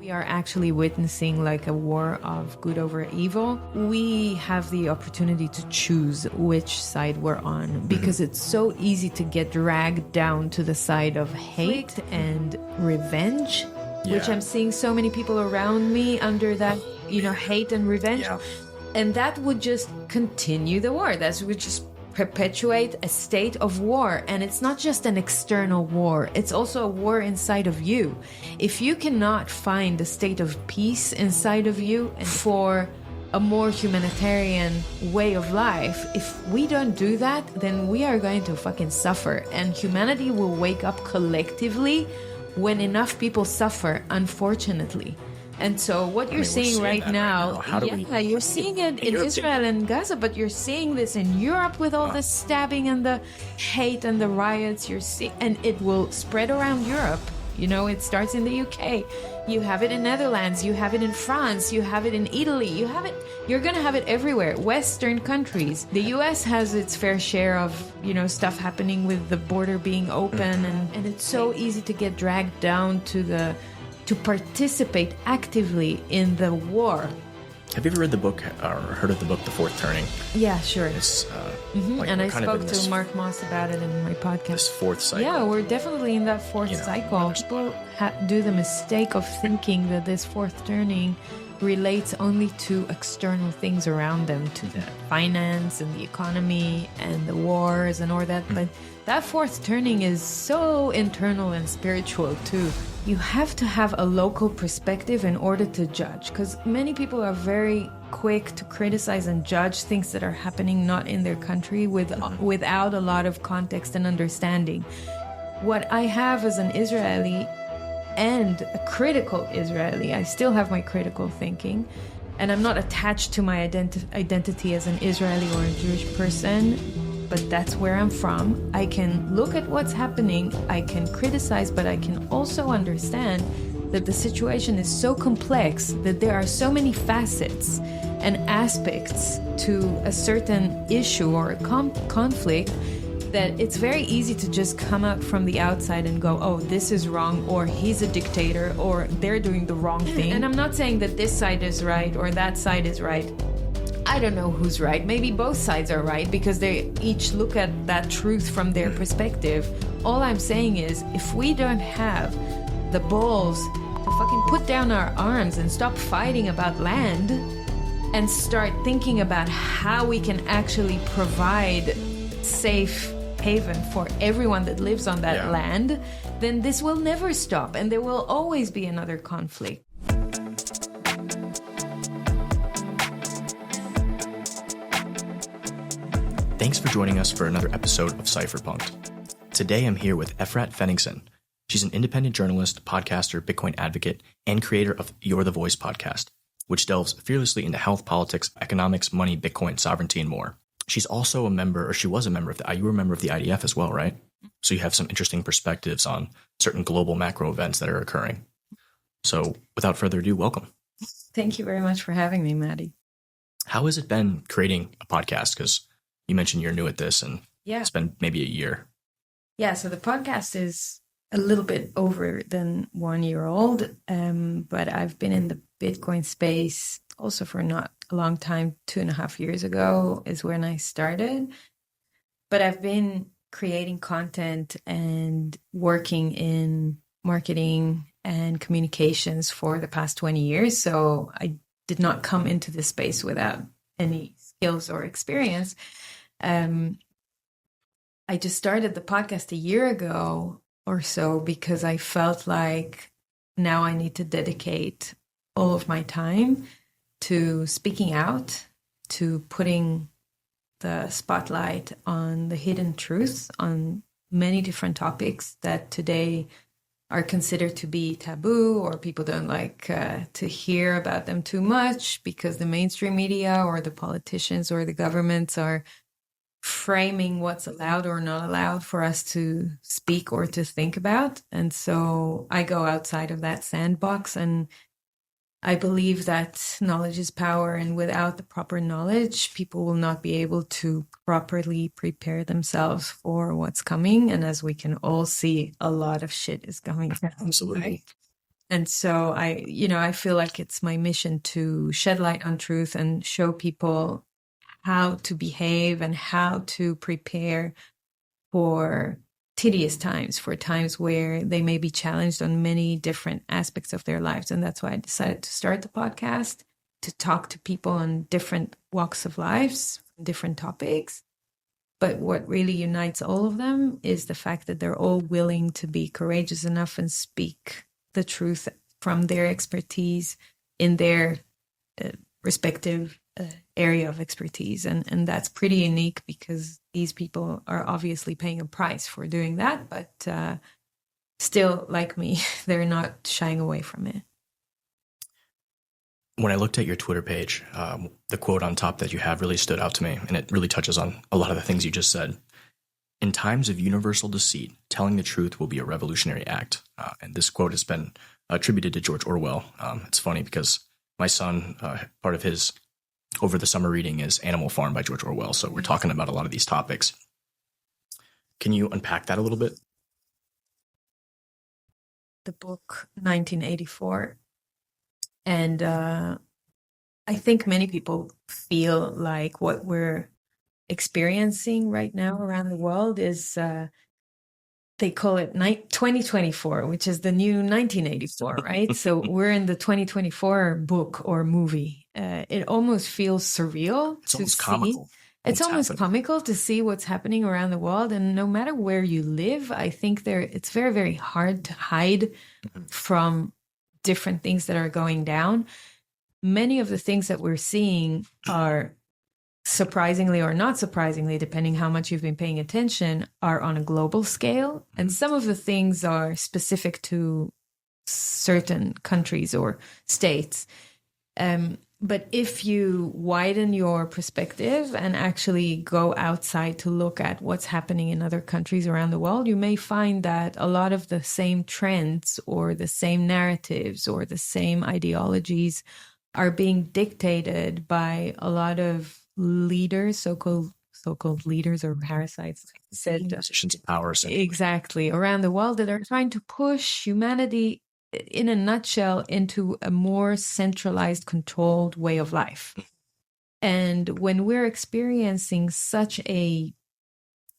We are actually witnessing like a war of good over evil. We have the opportunity to choose which side we're on because it's so easy to get dragged down to the side of hate and revenge, which I'm seeing so many people around me under that, hate and revenge. Yeah. And that would just continue the war. That would just perpetuate a state of war. And it's not just an external war, it's also a war inside of you. If you cannot find a state of peace inside of you and for a more humanitarian way of life, if we don't do that, then we are going to fucking suffer. And humanity will wake up collectively when enough people suffer, unfortunately. And so what you're seeing right now, you're seeing it in Israel and Gaza, but you're seeing this in Europe with all the stabbing and the hate and the riots. And it will spread around Europe. It starts in the UK. You have it in Netherlands. You have it in France. You have it in Italy. You're going to have it everywhere. Western countries. The US has its fair share of, stuff happening with the border being open. And it's so easy to get dragged down to participate actively in the war. Have you ever read the book or heard of the book, The Fourth Turning? Yeah, sure. It's, and I spoke to Mark Moss about it in my podcast. This fourth cycle. Yeah, we're definitely in that fourth cycle. People do the mistake of thinking that this fourth turning relates only to external things around them, to the finance and the economy and the wars and all that. But that fourth turning is so internal and spiritual too. You have to have a local perspective in order to judge, because many people are very quick to criticize and judge things that are happening not in their country without a lot of context and understanding. What I have as an Israeli and a critical Israeli, I still have my critical thinking, and I'm not attached to my identity as an Israeli or a Jewish person, but that's where I'm from. I can look at what's happening, I can criticize, but I can also understand that the situation is so complex that there are so many facets and aspects to a certain issue or a conflict that it's very easy to just come out from the outside and go, oh, this is wrong, or he's a dictator, or they're doing the wrong thing. And I'm not saying that this side is right or that side is right. I don't know who's right. Maybe both sides are right because they each look at that truth from their perspective. All I'm saying is, if we don't have the balls to fucking put down our arms and stop fighting about land and start thinking about how we can actually provide safe haven for everyone that lives on that land, then this will never stop and there will always be another conflict. Thanks for joining us for another episode of CypherPunk'd. Today I'm here with Efrat Fenigson. She's an independent journalist, podcaster, Bitcoin advocate, and creator of You're the Voice podcast, which delves fearlessly into health, politics, economics, money, Bitcoin, sovereignty, and more. She's also a member, or she was a member of you were a member of the IDF as well, right? So you have some interesting perspectives on certain global macro events that are occurring. So without further ado, welcome. Thank you very much for having me, Matty. How has it been creating a podcast? Because you mentioned you're new at this and it's been maybe a year. Yeah, so the podcast is a little bit over than 1 year old, but I've been in the Bitcoin space also for not a long time. 2.5 years ago is when I started. But I've been creating content and working in marketing and communications for the past 20 years. So I did not come into this space without any skills or experience. I just started the podcast a year ago or so because I felt like now I need to dedicate all of my time to speaking out, to putting the spotlight on the hidden truths on many different topics that today are considered to be taboo, or people don't like to hear about them too much because the mainstream media or the politicians or the governments are framing what's allowed or not allowed for us to speak or to think about. And so I go outside of that sandbox, and I believe that knowledge is power, and without the proper knowledge, people will not be able to properly prepare themselves for what's coming. And as we can all see, a lot of shit is coming down. Absolutely. And so I feel like it's my mission to shed light on truth and show people how to behave and how to prepare for tedious times, for times where they may be challenged on many different aspects of their lives. And that's why I decided to start the podcast, to talk to people on different walks of lives, different topics. But what really unites all of them is the fact that they're all willing to be courageous enough and speak the truth from their expertise in their respective area of expertise. And that's pretty unique because these people are obviously paying a price for doing that, but still, like me, they're not shying away from it. When I looked at your Twitter page, the quote on top that you have really stood out to me, and it really touches on a lot of the things you just said. In times of universal deceit, telling the truth will be a revolutionary act. And this quote has been attributed to George Orwell. It's funny because my son, part of his over the summer reading is Animal Farm by George Orwell. So we're talking about a lot of these topics. Can you unpack that a little bit? The book 1984. And I think many people feel like what we're experiencing right now around the world is, they call it 2024, which is the new 1984, right? So we're in the 2024 book or movie. It almost feels surreal It's to almost see. comical. It's almost comical to see what's happening around the world. And no matter where you live, I think it's very, very hard to hide from different things that are going down. Many of the things that we're seeing are, surprisingly or not surprisingly, depending how much you've been paying attention, are on a global scale. And some of the things are specific to certain countries or states. But if you widen your perspective and actually go outside to look at what's happening in other countries around the world, you may find that a lot of the same trends or the same narratives or the same ideologies are being dictated by a lot of leaders, so-called leaders or parasites, like I said, Positions of power. Exactly, around the world, that are trying to push humanity, in a nutshell, into a more centralized, controlled way of life. And when we're experiencing such a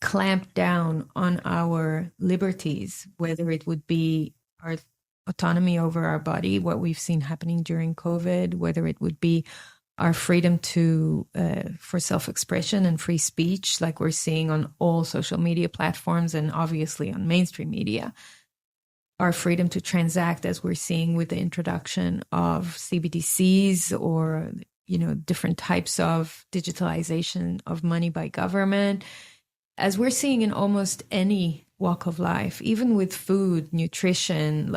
clamp down on our liberties, whether it would be our autonomy over our body, what we've seen happening during COVID, whether it would be our freedom for self-expression and free speech, like we're seeing on all social media platforms and obviously on mainstream media, our freedom to transact, as we're seeing with the introduction of CBDCs or, different types of digitalization of money by government, as we're seeing in almost any walk of life, even with food, nutrition,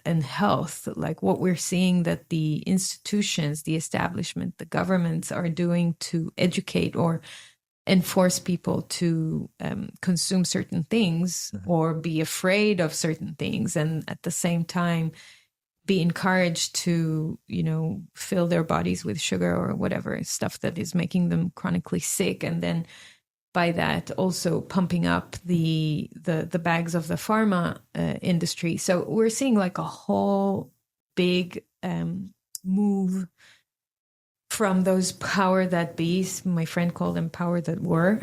and health, like what we're seeing that the institutions, the establishment, the governments are doing to educate or enforce people to consume certain things or be afraid of certain things, and at the same time be encouraged to, fill their bodies with sugar or whatever stuff that is making them chronically sick, and then by that also pumping up the bags of the pharma industry. So we're seeing like a whole big move from those power that be's, my friend called them power that were,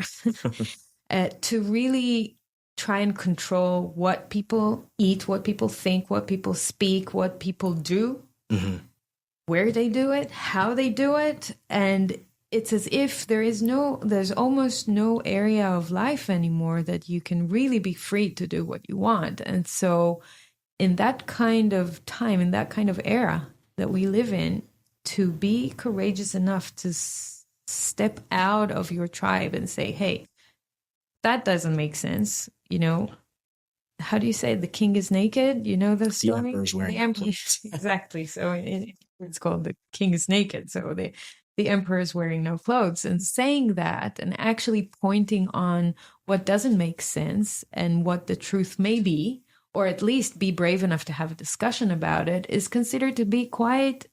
to really try and control what people eat, what people think, what people speak, what people do, where they do it, how they do it. And it's as if there's almost no area of life anymore that you can really be free to do what you want. And so in that kind of time, in that kind of era that we live in, to be courageous enough to step out of your tribe and say, hey, that doesn't make sense. How do you say the king is naked? The story? The emperor's wearing the emperor. Exactly. So it's called the king is naked. So the emperor is wearing no clothes, and saying that and actually pointing on what doesn't make sense and what the truth may be, or at least be brave enough to have a discussion about it, is considered to be quite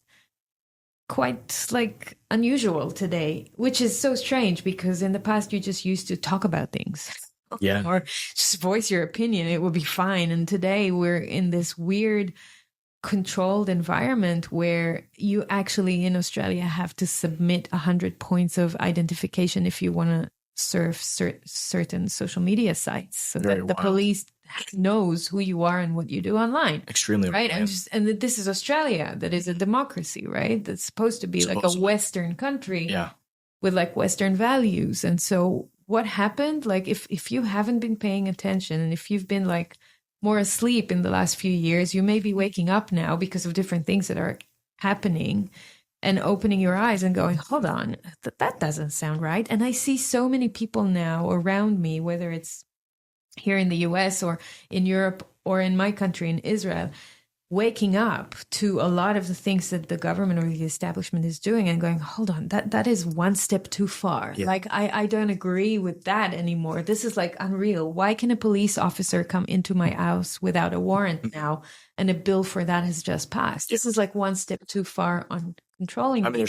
like unusual today, which is so strange because in the past you just used to talk about things. Yeah. Or just voice your opinion, it would be fine. And today we're in this weird controlled environment where you actually in Australia have to submit 100 points of identification if you want to surf certain social media sites, so Very that the wild. police knows who you are and what you do online. Extremely right. yeah. And this is Australia, that is a democracy, right? That's supposed to be like a Western country with like Western values. And so what happened, like if you haven't been paying attention, and if you've been like more asleep in the last few years, you may be waking up now because of different things that are happening and opening your eyes and going, hold on, that doesn't sound right. And I see so many people now around me, whether it's here in the US or in Europe or in my country, in Israel, waking up to a lot of the things that the government or the establishment is doing and going, hold on, that is one step too far. Yeah. Like, I don't agree with that anymore. This is like unreal. Why can a police officer come into my house without a warrant now? And a bill for that has just passed. This is like one step too far on controlling. I mean,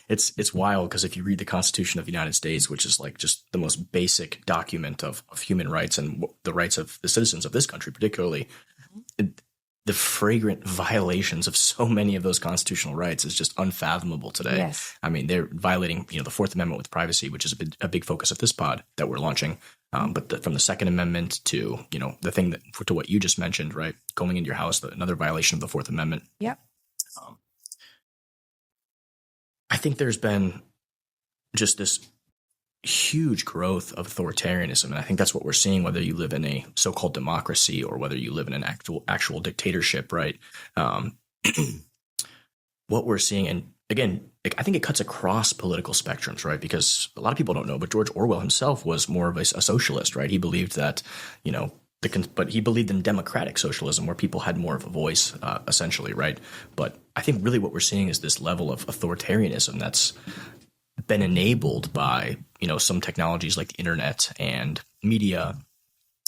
it's wild, because if you read the Constitution of the United States, which is like just the most basic document of human rights and the rights of the citizens of this country, particularly, the flagrant violations of so many of those constitutional rights is just unfathomable today. Yes. I mean, they're violating, the Fourth Amendment with privacy, which is a big focus of this pod that we're launching. But from the Second Amendment to, the thing to what you just mentioned, right? Going into your house, another violation of the Fourth Amendment. Yep. I think there's been just this huge growth of authoritarianism. And I think that's what we're seeing, whether you live in a so-called democracy or whether you live in an actual dictatorship, right? What we're seeing, and again, I think it cuts across political spectrums, right? Because a lot of people don't know, but George Orwell himself was more of a socialist, right? He believed that, but he believed in democratic socialism where people had more of a voice, essentially, right? But I think really what we're seeing is this level of authoritarianism that's been enabled by, some technologies like the internet and media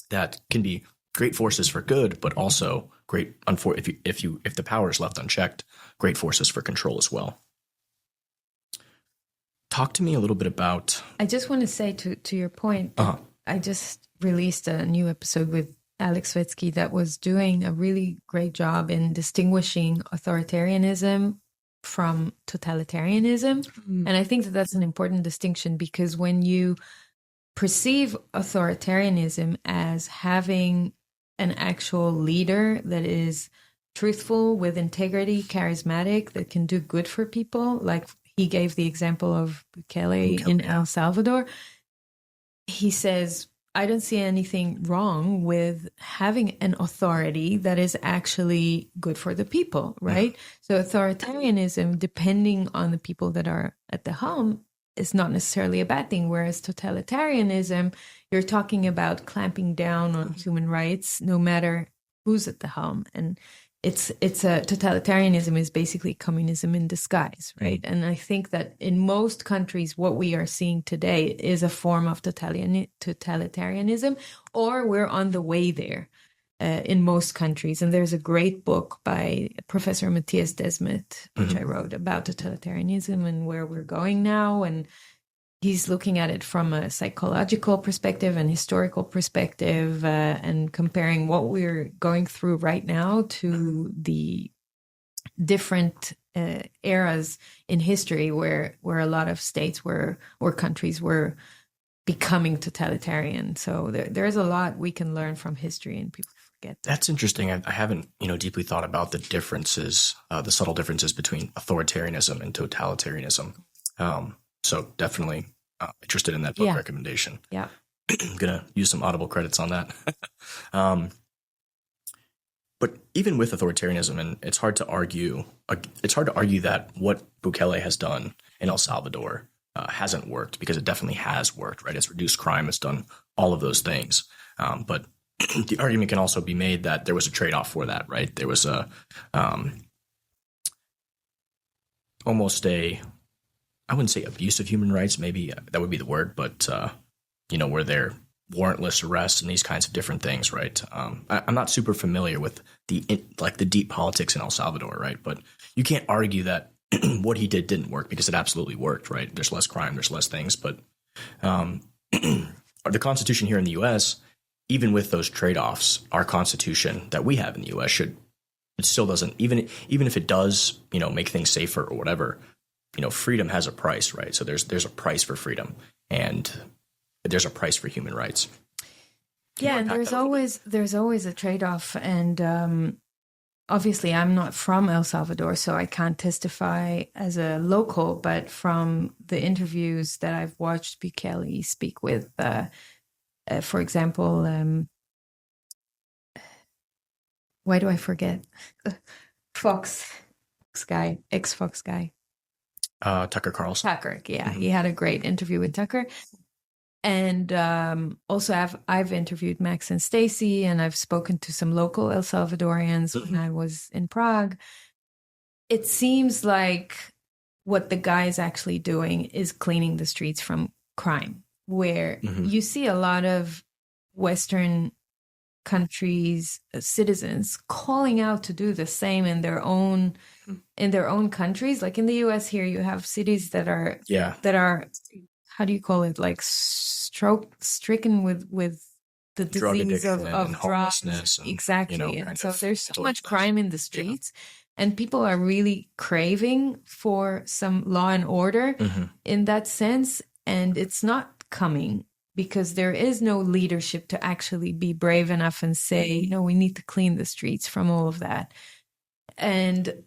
that can be great forces for good, but also great, if the power is left unchecked, great forces for control as well. Talk to me a little bit about. I just want to say to your point, I just released a new episode with Alex Svetsky that was doing a really great job in distinguishing authoritarianism from totalitarianism. And I think that that's an important distinction, because when you perceive authoritarianism as having an actual leader that is truthful, with integrity, charismatic, that can do good for people, like he gave the example of Bukele in El Salvador, he says, I don't see anything wrong with having an authority that is actually good for the people, right? So authoritarianism, depending on the people that are at the helm, is not necessarily a bad thing. Whereas totalitarianism, you're talking about clamping down on human rights, no matter who's at the helm. And it's a totalitarianism is basically communism in disguise, right? And I think that in most countries, what we are seeing today is a form of totalitarianism, or we're on the way there in most countries. And there's a great book by Professor Matthias Desmet, which I wrote, about totalitarianism and where we're going now. And he's looking at it from a psychological perspective and historical perspective, and comparing what we're going through right now to the different eras in history where a lot of states or countries were becoming totalitarian. So there's a lot we can learn from history, and people forget that. That's interesting. I haven't, deeply thought about the differences, the subtle differences between authoritarianism and totalitarianism. So definitely interested in that book recommendation. Yeah. I'm going to use some Audible credits on that. But even with authoritarianism, and it's hard to argue that what Bukele has done in El Salvador hasn't worked, because it definitely has worked, right? It's reduced crime. It's done all of those things. But the argument can also be made that there was a trade-off for that, right? There was I wouldn't say abuse of human rights, maybe that would be the word, but, where they're warrantless arrests and these kinds of different things, right? I'm not super familiar with the deep politics in El Salvador, right? But you can't argue that what he didn't work, because it absolutely worked, right? There's less crime, there's less things, but the Constitution here in the U.S., even with those trade-offs, our Constitution that we have in the U.S. should it still doesn't, even if it does, make things safer or whatever, freedom has a price, right? So there's a price for freedom, and there's a price for human rights. Yeah, and there's always a trade-off, and obviously I'm not from El Salvador, so I can't testify as a local, but from the interviews that I've watched Bukele speak with, for example, why do I forget? Fox guy, ex-Fox guy. Tucker Carlson. Tucker, yeah. Mm-hmm. He had a great interview with Tucker. And also I've interviewed Max and Stacy, and I've spoken to some local El Salvadorians when I was in Prague. It seems like what the guy is actually doing is cleaning the streets from crime, where you see a lot of Western countries, citizens calling out to do the same in their own countries. Like in the US here, you have cities that are how do you call it, like stricken with the disease of drugs. Exactly. And so there's so much crime in the streets, and people are really craving for some law and order in that sense. And it's not coming because there is no leadership to actually be brave enough and say, we need to clean the streets from all of that. And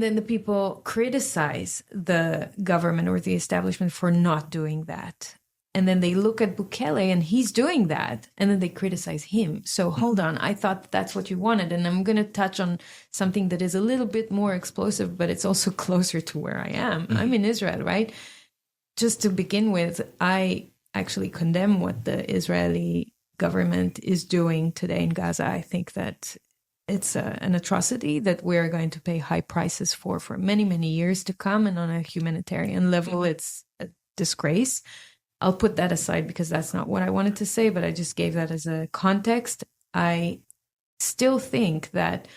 then the people criticize the government or the establishment for not doing that. And then they look at Bukele and he's doing that. And then they criticize him. So hold on, I thought that's what you wanted. And I'm going to touch on something that is a little bit more explosive, but it's also closer to where I am. I'm in Israel, right? Just to begin with, I actually condemn what the Israeli government is doing today in Gaza. I think that it's an atrocity that we're going to pay high prices for many, many years to come. And on a humanitarian level, it's a disgrace. I'll put that aside because that's not what I wanted to say, but I just gave that as a context. I still think that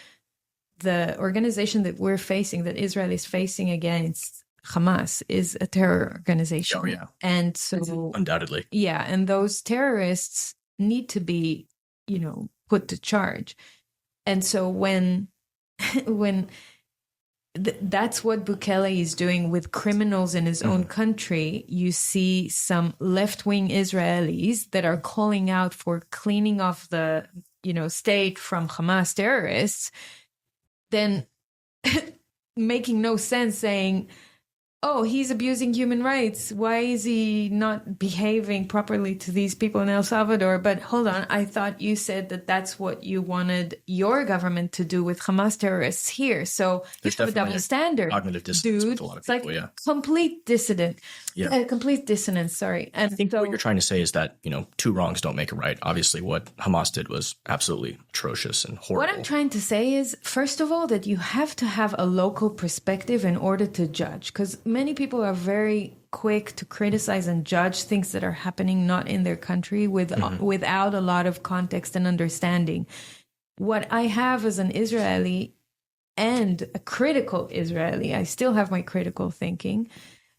the organization that we're facing, that Israel is facing against Hamas, is a terror organization. Oh, yeah. And so undoubtedly. Yeah. And those terrorists need to be, put to charge. And so when that's what Bukele is doing with criminals in his own country, you see some left-wing Israelis that are calling out for cleaning off the, state from Hamas terrorists, then making no sense, saying, oh, he's abusing human rights. Why is he not behaving properly to these people in El Salvador? But hold on, I thought you said that that's what you wanted your government to do with Hamas terrorists here. So you have a double standard. Cognitive dissonance dude. With a lot of people, it's like complete dissonance, sorry. And I think what you're trying to say is that, two wrongs don't make a right. Obviously, what Hamas did was absolutely atrocious and horrible. What I'm trying to say is, first of all, that you have to have a local perspective in order to judge, because many people are very quick to criticize and judge things that are happening not in their country without a lot of context and understanding. What I have as an Israeli and a critical Israeli, I still have my critical thinking,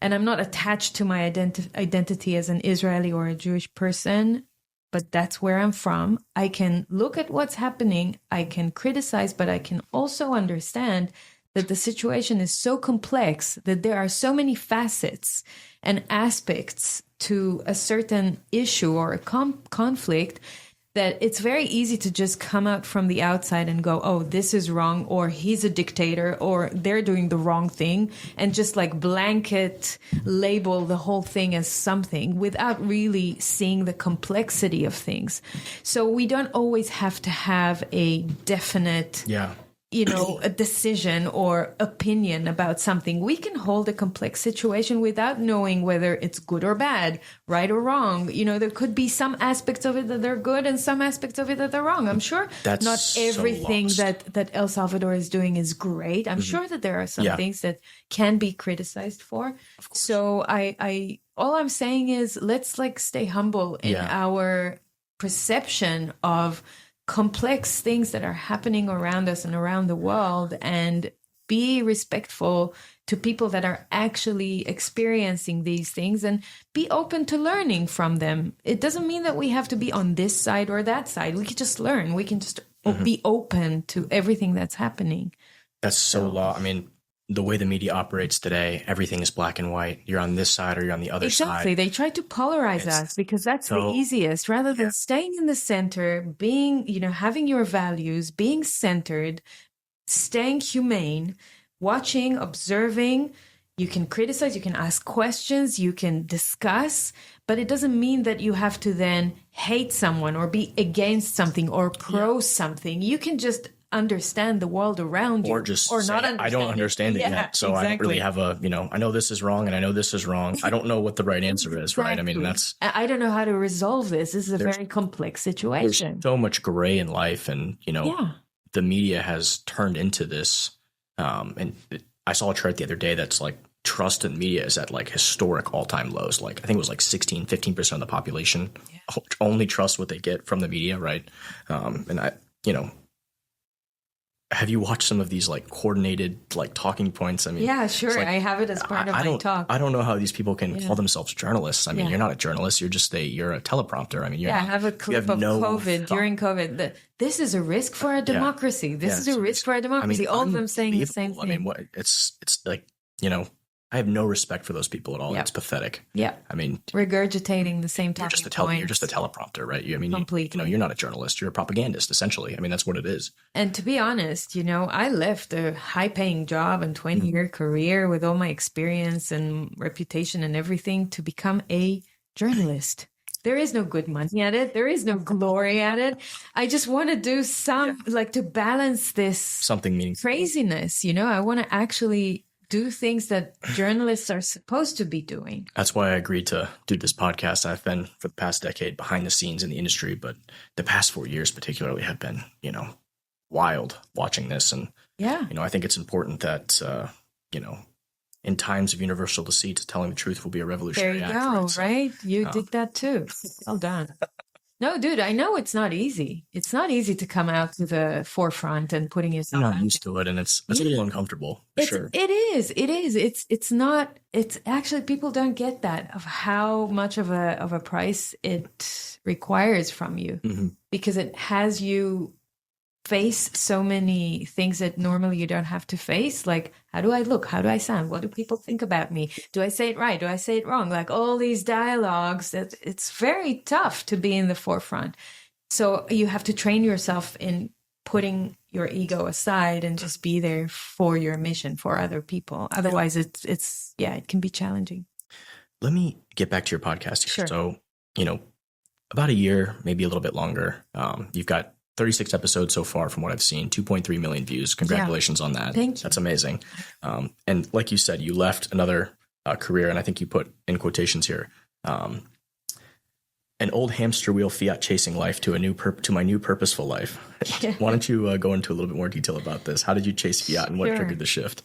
and I'm not attached to my identity as an Israeli or a Jewish person, but that's where I'm from. I can look at what's happening, I can criticize, but I can also understand that the situation is so complex, that there are so many facets and aspects to a certain issue or a conflict, that it's very easy to just come out from the outside and go, oh, this is wrong, or he's a dictator, or they're doing the wrong thing, and just like blanket label the whole thing as something without really seeing the complexity of things. So we don't always have to have a definite a decision or opinion about something. We can hold a complex situation without knowing whether it's good or bad, right or wrong. There could be some aspects of it that are good and some aspects of it that are wrong. I'm sure not everything that El Salvador is doing is great. I'm sure that there are some things that can be criticized for. So all I'm saying is, let's stay humble in our perception of complex things that are happening around us and around the world, and be respectful to people that are actually experiencing these things, and be open to learning from them. It doesn't mean that we have to be on this side or that side. We can just learn. We can just or be open to everything that's happening. That's so I mean, the way the media operates today, everything is black and white. You're on this side or you're on the other side. Exactly. They try to polarize us because that's the easiest, rather than staying in the center, being, having your values, being centered, staying humane, watching, observing. You can criticize, you can ask questions, you can discuss, but it doesn't mean that you have to then hate someone or be against something or pro something. You can just understand the world around you, or just or say, not understand I don't understand it yet, so exactly. I don't really have I know this is wrong and I know this is wrong. I don't know what the right answer is, right? I mean, I don't know how to resolve this. This is a very complex situation. There's so much gray in life, and the media has turned into this. I saw a chart the other day that's like trust in media is at like historic all-time lows. Like I think it was like 15% of the population only trust what they get from the media, right? And have you watched some of these like coordinated like talking points? I mean, yeah, sure. Like, I have it as part of my talk. I don't know how these people can call themselves journalists. I mean, you're not a journalist. You're just you're a teleprompter. I mean, I have a clip of COVID during COVID. This is a risk for our democracy. This is a risk for our democracy. All of them saying the same thing. I mean, it's like, I have no respect for those people at all. It's pathetic. Yeah. I mean, regurgitating the same talking points. You're just a teleprompter, right? Completely. You're not a journalist. You're a propagandist, essentially. I mean, that's what it is. And to be honest, I left a high-paying job and 20-year career with all my experience and reputation and everything to become a journalist. There is no good money at it. There is no glory at it. I just want to do to balance this something meaningful craziness. I want to actually do things that journalists are supposed to be doing. That's why I agreed to do this podcast. I've been for the past decade behind the scenes in the industry, but the past 4 years particularly have been, wild watching this. And, I think it's important that, in times of universal deceit, telling the truth will be a revolutionary act. There you go, right? You did that too. Well done. No, dude, I know it's not easy. It's not easy to come out to the forefront and putting yourself out. I'm not used to it, and it's a little uncomfortable, for sure. It is. It's actually, people don't get that, of how much of a price it requires from you, because it has you face so many things that normally you don't have to face. Like, how do I look? How do I sound? What do people think about me? Do I say it right? Do I say it wrong? Like all these dialogues, that it's very tough to be in the forefront. So you have to train yourself in putting your ego aside and just be there for your mission, for other people. Otherwise it can be challenging. Let me get back to your podcast here. Sure. So, about a year, maybe a little bit longer. You've got 36 episodes so far from what I've seen, 2.3 million views. Congratulations on that. Thank you. That's amazing. And like you said, you left another career, and I think you put in quotations here, an old hamster wheel fiat chasing life to my new purposeful life. Why don't you go into a little bit more detail about this? How did you chase fiat and what triggered the shift?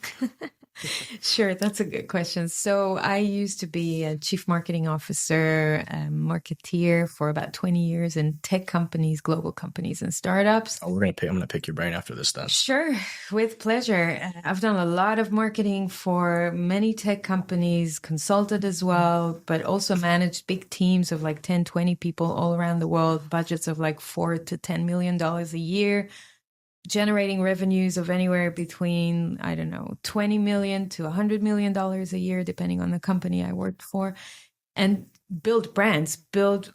Sure, that's a good question. So I used to be a chief marketing officer, marketeer for about 20 years in tech companies, global companies, and startups. Oh, I'm going to pick your brain after this then. Sure, with pleasure. I've done a lot of marketing for many tech companies, consulted as well, but also managed big teams of like 10, 20 people all around the world, budgets of like $4 to $10 million a year, generating revenues of anywhere between, $20 million to $100 million a year, depending on the company I worked for, and build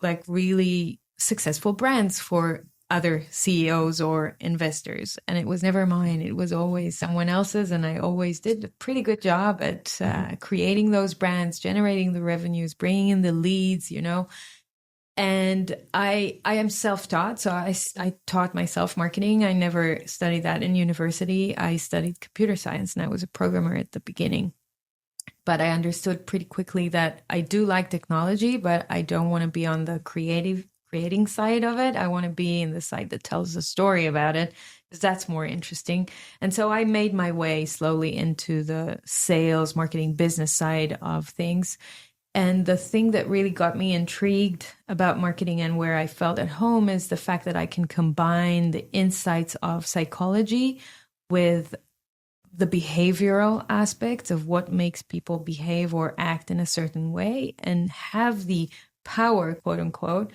like really successful brands for other CEOs or investors. And it was never mine. It was always someone else's. And I always did a pretty good job at creating those brands, generating the revenues, bringing in the leads, And I am self-taught, so I taught myself marketing. I never studied that in university. I studied computer science, and I was a programmer at the beginning. But I understood pretty quickly that I do like technology, but I don't want to be on the creating side of it. I want to be in the side that tells the story about it, because that's more interesting. And so I made my way slowly into the sales, marketing, business side of things. And the thing that really got me intrigued about marketing and where I felt at home is the fact that I can combine the insights of psychology with the behavioral aspects of what makes people behave or act in a certain way, and have the power, quote unquote,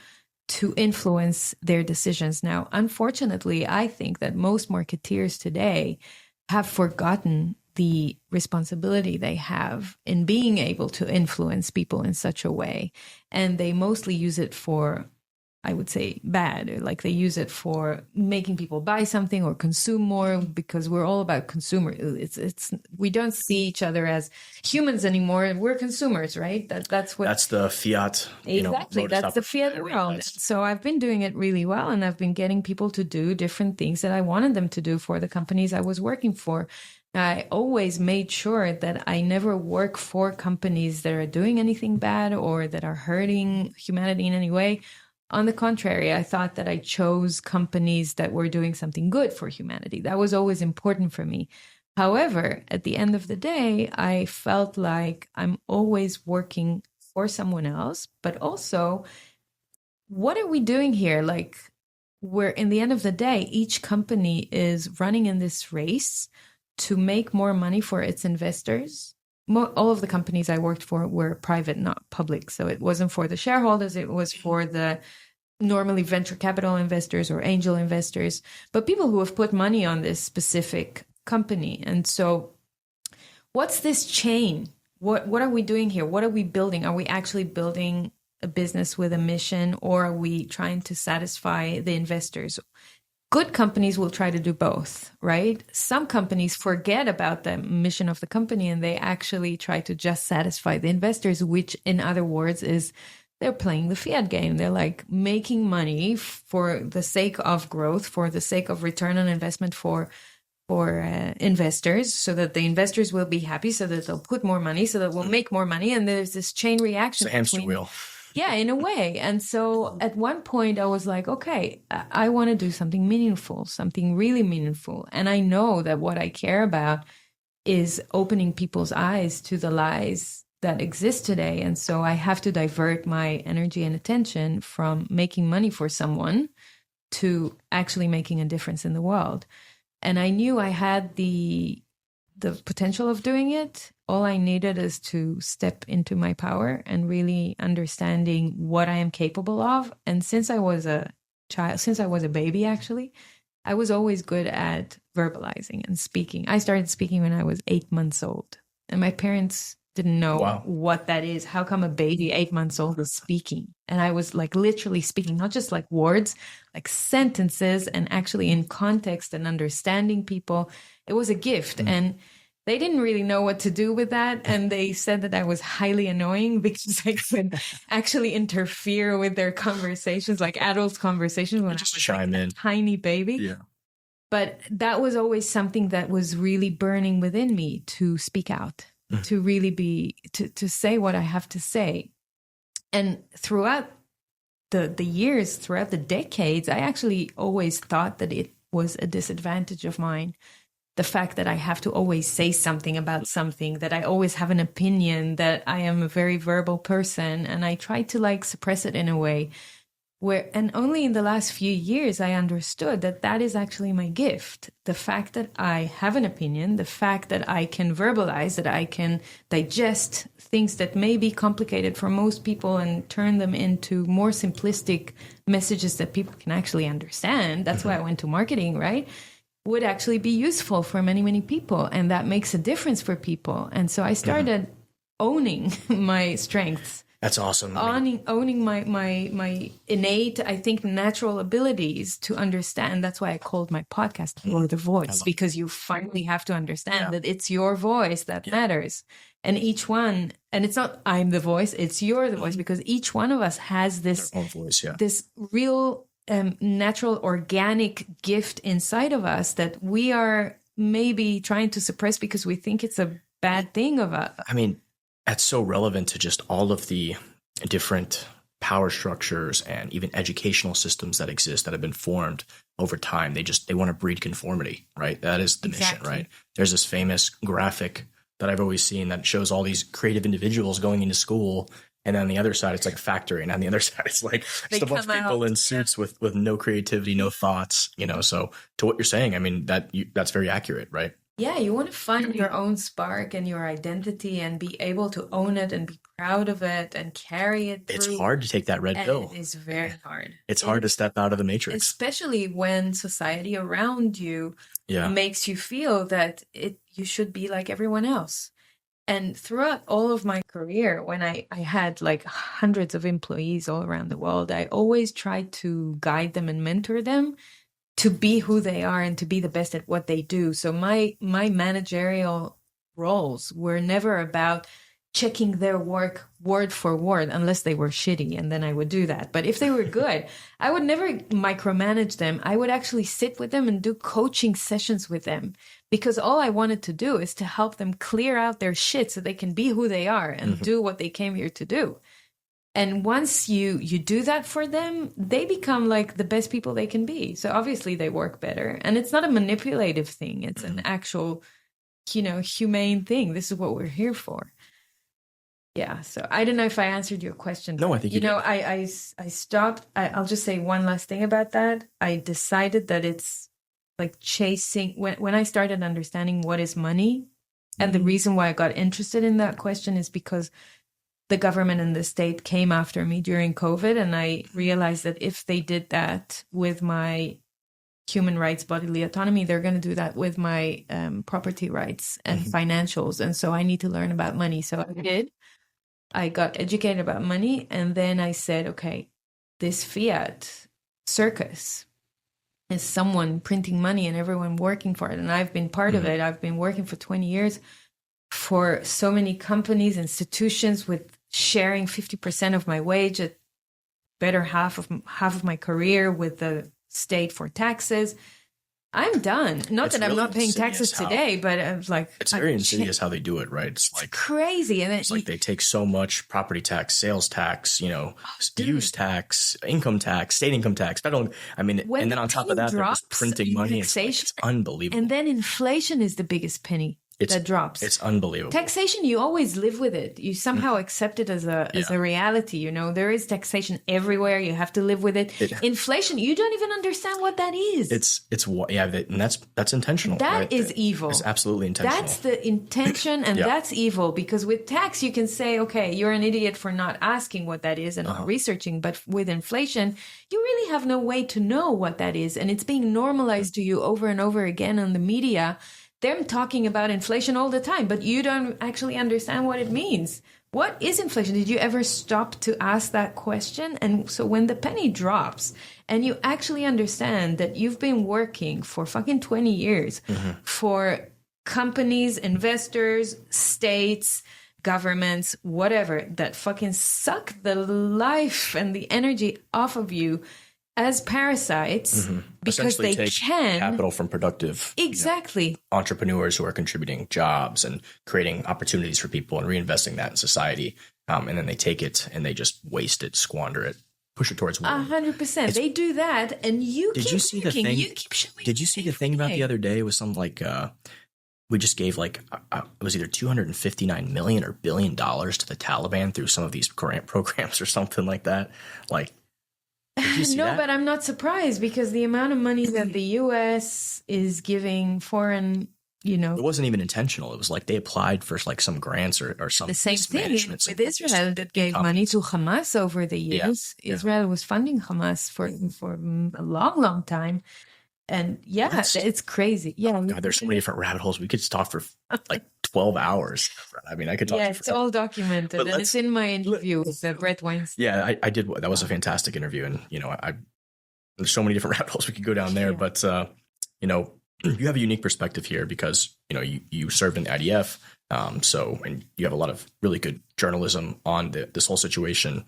to influence their decisions. Now, unfortunately, I think that most marketeers today have forgotten the responsibility they have in being able to influence people in such a way. And they mostly use it for, I would say, bad. Like they use it for making people buy something or consume more, because we're all about consumer. We don't see each other as humans anymore. We're consumers, right? That's the fiat. Exactly. That's the fiat world. So I've been doing it really well, and I've been getting people to do different things that I wanted them to do for the companies I was working for. I always made sure that I never work for companies that are doing anything bad or that are hurting humanity in any way. On the contrary, I thought that I chose companies that were doing something good for humanity. That was always important for me. However, at the end of the day, I felt like I'm always working for someone else, but also, what are we doing here? Like, we're, in the end of the day, each company is running in this race to make more money for its investors. All of the companies I worked for were private, not public. So it wasn't for the shareholders. It was for the normally venture capital investors or angel investors, but people who have put money on this specific company. And so what's this chain? What are we doing here? What are we building? Are we actually building a business with a mission, or are we trying to satisfy the investors? Good companies will try to do both, right? Some companies forget about the mission of the company and they actually try to just satisfy the investors, which in other words is they're playing the fiat game. They're like making money for the sake of growth, for the sake of return on investment for investors, so that the investors will be happy, so that they'll put more money, so that we'll make more money. And there's this chain reaction. It's a hamster wheel. Yeah, in a way. And so at one point I was like, okay, I want to do something meaningful, something really meaningful. And I know that what I care about is opening people's eyes to the lies that exist today. And so I have to divert my energy and attention from making money for someone to actually making a difference in the world. And I knew I had the potential of doing it. All I needed is to step into my power and really understanding what I am capable of. And since I was a child, since I was a baby, actually, I was always good at verbalizing and speaking. I started speaking when I was 8 months old, and my parents didn't know what that is. How come a baby 8 months old is speaking? And I was like literally speaking, not just like words, like sentences, and actually in context and understanding people. It was a gift. And they didn't really know what to do with that. And they said that I was highly annoying because I could actually interfere with their conversations, like adult conversations, when just I was chime like in. a tiny baby. Yeah. But that was always something that was really burning within me, to speak out, to really be, to say what I have to say. And throughout the years, throughout the decades, I actually always thought that it was a disadvantage of mine. The fact that I have to always say something about something, that I always have an opinion, that I am a very verbal person. And I try to like suppress it in a way where, and only in the last few years, I understood that that is actually my gift. The fact that I have an opinion, the fact that I can verbalize, that I can digest things that may be complicated for most people and turn them into more simplistic messages that people can actually understand. That's why I went to marketing, right? Would actually be useful for many, many people. And that makes a difference for people. And so I started owning my strengths. That's awesome. Owning my innate, I think, natural abilities to understand. That's why I called my podcast "Or the Voice," because you finally have to understand that it's your voice that matters. And each one, and it's not I'm the voice, it's you're the voice, because each one of us has this, their own voice, this real natural organic gift inside of us that we are maybe trying to suppress because we think it's a bad thing of us. I mean, that's so relevant to just all of the different power structures and even educational systems that exist that have been formed over time. They want to breed conformity, right? That is the mission, right? There's this famous graphic that I've always seen that shows all these creative individuals going into school. And then on the other side, it's like a factory. And on the other side, it's like just a bunch of people in suits with no creativity, no thoughts, So to what you're saying, I mean, that's very accurate, right? Yeah, you want to find your own spark and your identity and be able to own it and be proud of it and carry it through. It's hard to take that red pill. It is very hard. It's hard to step out of the matrix. Especially when society around you makes you feel that you should be like everyone else. And throughout all of my career, when I had like hundreds of employees all around the world, I always tried to guide them and mentor them to be who they are and to be the best at what they do. So my managerial roles were never about checking their work word for word, unless they were shitty, and then I would do that. But if they were good, I would never micromanage them. I would actually sit with them and do coaching sessions with them, because all I wanted to do is to help them clear out their shit so they can be who they are and do what they came here to do. And once you do that for them, they become like the best people they can be. So obviously they work better. And it's not a manipulative thing. It's an actual, humane thing. This is what we're here for. Yeah. So I don't know if I answered your question. No, I think you did. I stopped. I'll just say one last thing about that. I decided that it's like chasing, when I started understanding what is money, and the reason why I got interested in that question is because the government and the state came after me during COVID, and I realized that if they did that with my human rights, bodily autonomy, they're going to do that with my property rights and financials. And so I need to learn about money. So I did. I got educated about money, and then I said, okay, this fiat circus is someone printing money and everyone working for it. And I've been part of it. I've been working for 20 years for so many companies, institutions, with sharing 50% of my wage, at better half of my career with the state for taxes. I'm done. Not that I'm not paying taxes today, but I'm like, it's very insidious how they do it, right? It's like crazy. And it's like they take so much property tax, sales tax, use tax, income tax, state income tax, federal. I mean, and then on top of that, they're just printing money. It's unbelievable. And then inflation is the biggest penny that drops. It's unbelievable. Taxation, you always live with it. You somehow accept it as a reality. There is taxation everywhere. You have to live with it. Inflation, you don't even understand what that is. And that's intentional. That is evil. It's absolutely intentional. That's the intention, and that's evil, because with tax you can say, okay, you're an idiot for not asking what that is and not researching. But with inflation, you really have no way to know what that is, and it's being normalized to you over and over again on the media. They're talking about inflation all the time, but you don't actually understand what it means. What is inflation? Did you ever stop to ask that question? And so when the penny drops and you actually understand that you've been working for fucking 20 years for companies, investors, states, governments, whatever, that fucking suck the life and the energy off of you as parasites, because they take can capital from productive entrepreneurs who are contributing jobs and creating opportunities for people and reinvesting that in society, and then they take it and they just waste it, squander it, push it towards war. 100%. They do that, and did you see the thing? Did you see the thing about the other day? It was some we just gave it was either $259 million or $1 billion to the Taliban through some of these grant programs or something like that, but I'm not surprised, because the amount of money that the U.S. is giving foreign, it wasn't even intentional. It was like they applied for some grants or something. The same thing with Israel that gave money to Hamas over the years. Yeah. Israel was funding Hamas for a long, long time. And it's crazy. Yeah. God, there's so many different rabbit holes. We could just talk for 12 hours. I mean, I could talk. Yeah, it's all documented, and it's in my interview with Brett Weinstein. Yeah, I did. That was a fantastic interview, and there's so many different rabbit holes we could go down there. But you have a unique perspective here because you served in the IDF, and you have a lot of really good journalism on this whole situation,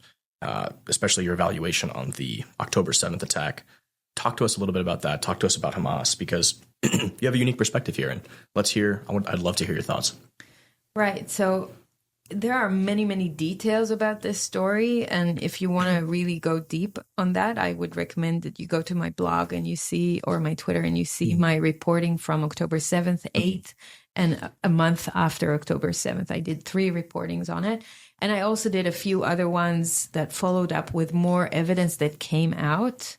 especially your evaluation on the October 7th attack. Talk to us a little bit about that. Talk to us about Hamas, because you have a unique perspective here, and I'd love to hear your thoughts. Right. So there are many, many details about this story. And if you want to really go deep on that, I would recommend that you go to my blog and or my Twitter, and you see my reporting from October 7th, 8th, and a month after October 7th. I did 3 reportings on it. And I also did a few other ones that followed up with more evidence that came out.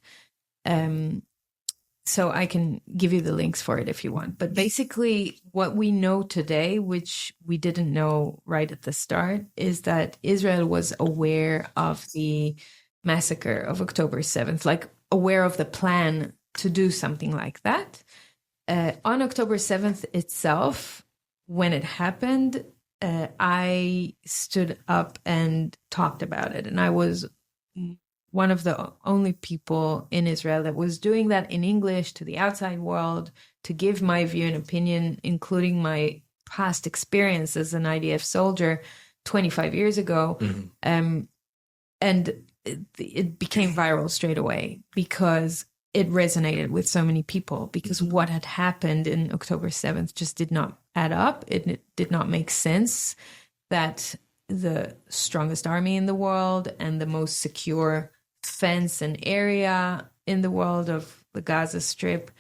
So I can give you the links for it if you want. But basically, what we know today, which we didn't know right at the start, is that Israel was aware of the massacre of October 7th, like aware of the plan to do something like that. On October 7th itself, when it happened, I stood up and talked about it. And I was one of the only people in Israel that was doing that in English to the outside world, to give my view and opinion, including my past experience as an IDF soldier 25 years ago. Mm-hmm. And it became viral straight away because it resonated with so many people, because what had happened in October 7th just did not add up. It did not make sense that the strongest army in the world and the most secure fence and area in the world of the Gaza Strip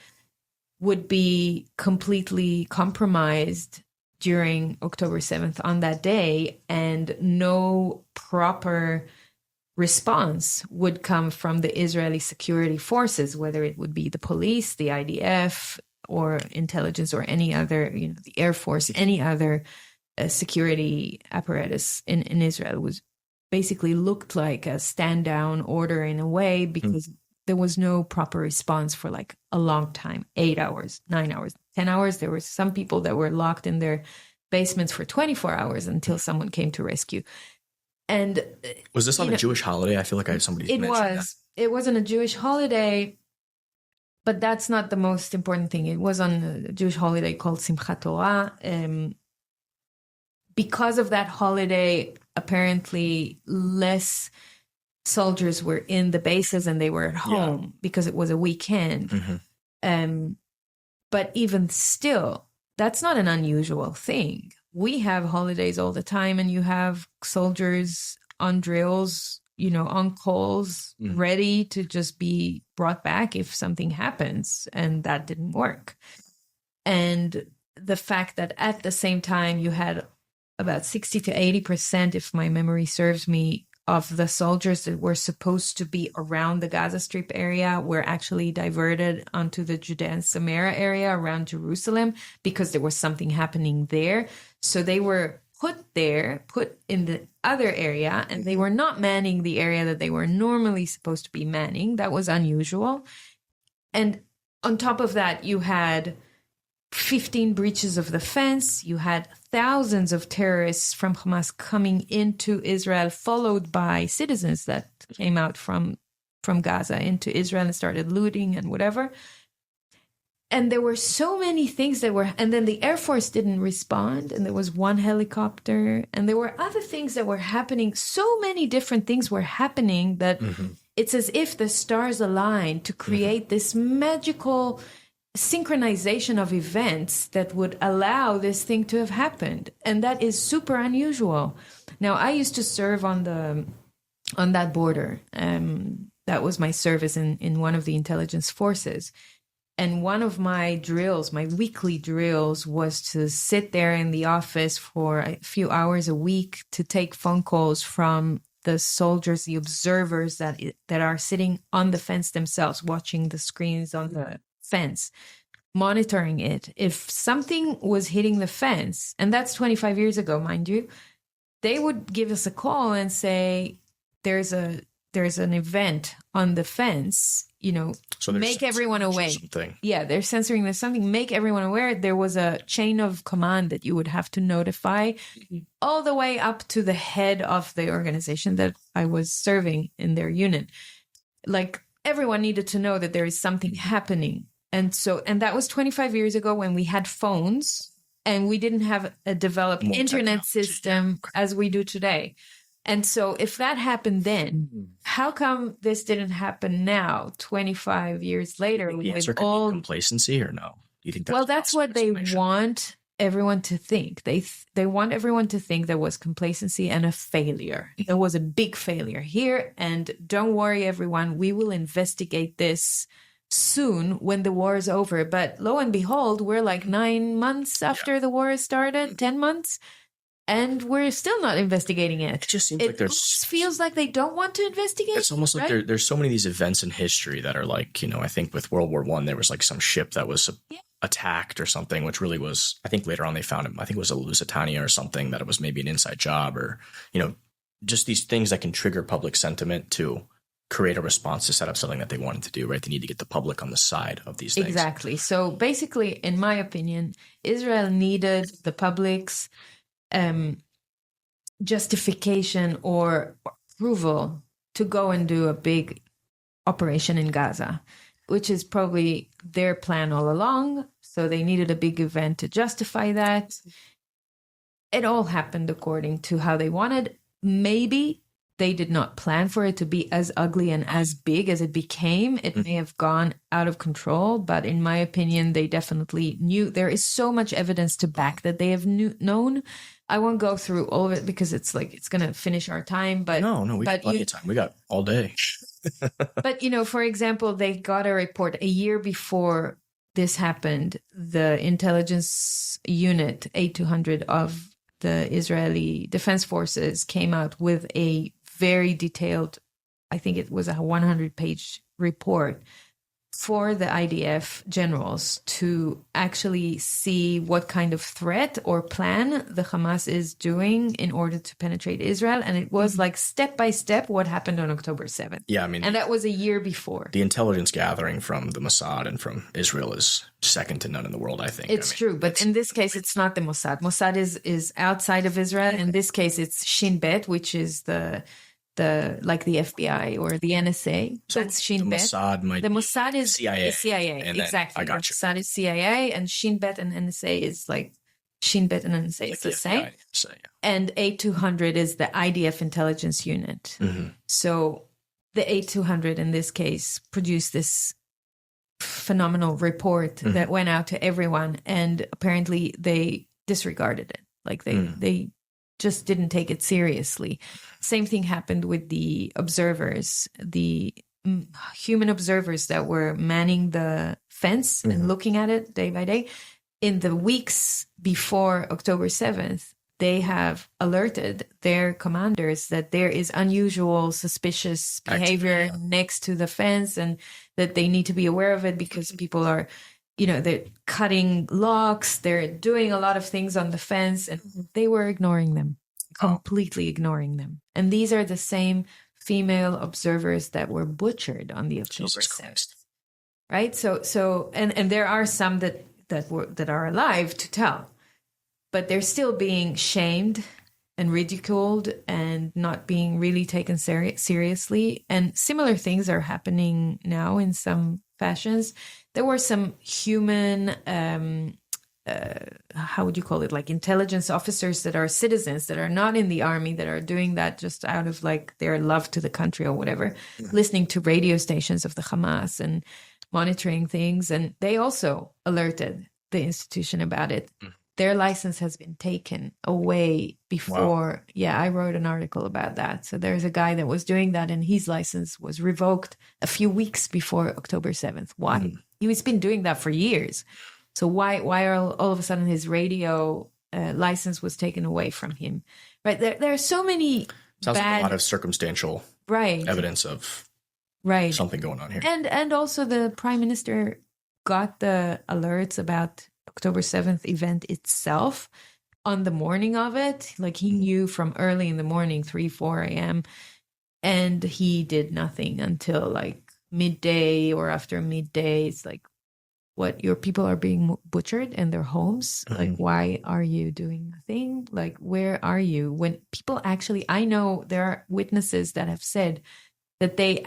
would be completely compromised during October 7th on that day, and no proper response would come from the Israeli security forces, whether it would be the police, the IDF, or intelligence, or any other, the Air Force, any other security apparatus in Israel. It was basically looked like a stand down order in a way, because there was no proper response for like a long time, 8 hours, 9 hours, 10 hours. There were some people that were locked in their basements for 24 hours until someone came to rescue. And was this on a Jewish holiday? I feel like I have somebody. It wasn't a Jewish holiday, but that's not the most important thing. It was on a Jewish holiday called Simchat Torah. Because of that holiday, apparently less soldiers were in the bases and they were at home because it was a weekend. Mm-hmm. But even still, that's not an unusual thing. We have holidays all the time, and you have soldiers on drills, on calls, ready to just be brought back if something happens, and that didn't work. And the fact that at the same time you had about 60 to 80%, if my memory serves me, of the soldiers that were supposed to be around the Gaza Strip area were actually diverted onto the Judea and Samaria area around Jerusalem because there was something happening there. So they were put in the other area, and they were not manning the area that they were normally supposed to be manning. That was unusual. And on top of that, you had 15 breaches of the fence. You had thousands of terrorists from Hamas coming into Israel, followed by citizens that came out from Gaza into Israel and started looting and whatever. And there were so many things and then the Air Force didn't respond, and there was one helicopter, and there were other things that were happening. So many different things were happening that it's as if the stars aligned to create this magical synchronization of events that would allow this thing to have happened. And that is super unusual. Now, I used to serve on that border. That was my service in one of the intelligence forces. And one of my drills, my weekly drills, was to sit there in the office for a few hours a week to take phone calls from the soldiers, the observers that are sitting on the fence themselves, watching the screens on the fence, monitoring it. If something was hitting the fence, and that's 25 years ago, mind you, they would give us a call and say, there's an event on the fence, so make everyone aware. Yeah, they're censoring there's something, make everyone aware. There was a chain of command that you would have to notify all the way up to the head of the organization that I was serving in their unit. Like, everyone needed to know that there is something happening. And that was 25 years ago, when we had phones and we didn't have a developed internet system as we do today. And so if that happened then, how come this didn't happen now, 25 years later? The answer could be complacency, or no? Do you think that's what they want everyone to think. They want everyone to think there was complacency and a failure. There was a big failure here. And don't worry, everyone, we will investigate this soon when the war is over. But lo and behold, we're like 9 months after the war started, 10 months. and we're still not investigating it. It just seems like feels like they don't want to investigate. It's almost like there's so many of these events in history that are like, I think with World War I, there was like some ship that was attacked or something, which really was, I think later on they found it, I think it was a Lusitania or something, that it was maybe an inside job, or, just these things that can trigger public sentiment to create a response to set up something that they wanted to do, right? They need to get the public on the side of these things. Exactly. So basically, in my opinion, Israel needed the public's justification or approval to go and do a big operation in Gaza, which is probably their plan all along. So they needed a big event to justify that. It all happened according to how they wanted. Maybe they did not plan for it to be as ugly and as big as it became. It may have gone out of control, but in my opinion, they definitely knew. There is so much evidence to back that they have known. I won't go through all of it because it's going to finish our time. But no, we got plenty of time. We got all day. But, for example, they got a report a year before this happened. The intelligence unit, A200 of the Israeli Defense Forces, came out with a very detailed, I think it was a 100-page report for the IDF generals to actually see what kind of threat or plan the Hamas is doing in order to penetrate Israel. And it was like step by step what happened on October 7th. Yeah, and that was a year before. The intelligence gathering from the Mossad and from Israel is second to none in the world, I think. It's true. But in this case, it's not the Mossad. Mossad is outside of Israel. In this case, it's Shin Bet, which is the FBI or the NSA. So that's Shin Bet. The Mossad is CIA. CIA, exactly. I got you. Mossad is CIA, and Shin Bet and NSA is like Shin Bet and NSA is the same. And A200 is the IDF intelligence unit. Mm-hmm. So the A200 in this case produced this phenomenal report that went out to everyone, and apparently they disregarded it. Like they just didn't take it seriously. Same thing happened with the observers, the human observers that were manning the fence and looking at it day by day. In the weeks before October 7th, they have alerted their commanders that there is unusual, suspicious behavior next to the fence, and that they need to be aware of it because people are, they're cutting locks, they're doing a lot of things on the fence, and they were ignoring them, completely ignoring them. And these are the same female observers that were butchered on the October 7th. Right? So and there are some that are alive to tell, but they're still being shamed and ridiculed and not being really taken seriously. And similar things are happening now in some fashions. There were some human, how would you call it? Like intelligence officers that are citizens that are not in the army, that are doing that just out of like their love to the country or whatever, listening to radio stations of the Hamas and monitoring things. And they also alerted the institution about it. Their license has been taken away before. Wow. Yeah, I wrote an article about that. So there's a guy that was doing that, and his license was revoked a few weeks before October 7th. Why? He's been doing that for years. So why are all of a sudden his radio license was taken away from him? Right? There are so many Sounds like a lot of circumstantial evidence of something going on here. And also the prime minister got the alerts about October 7th event itself on the morning of it. Like he knew from early in the morning, 4 a.m. And he did nothing until like midday or after midday. It's like, what, your people are being butchered in their homes? Like, why are you doing nothing? Like, where are you? When people actually, I know there are witnesses that have said that they,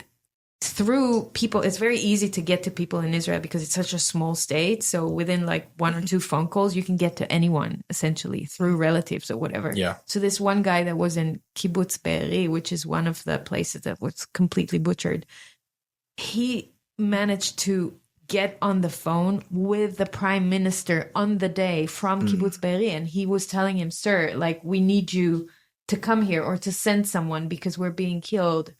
through people, it's very easy to get to people in Israel because it's such a small state. So within like one or two phone calls, you can get to anyone essentially through relatives or whatever. Yeah. So this one guy that was in Kibbutz Be'eri, which is one of the places that was completely butchered, he managed to get on the phone with the prime minister on the day from Kibbutz Be'eri. And he was telling him, sir, like, we need you to come here or to send someone because we're being killed.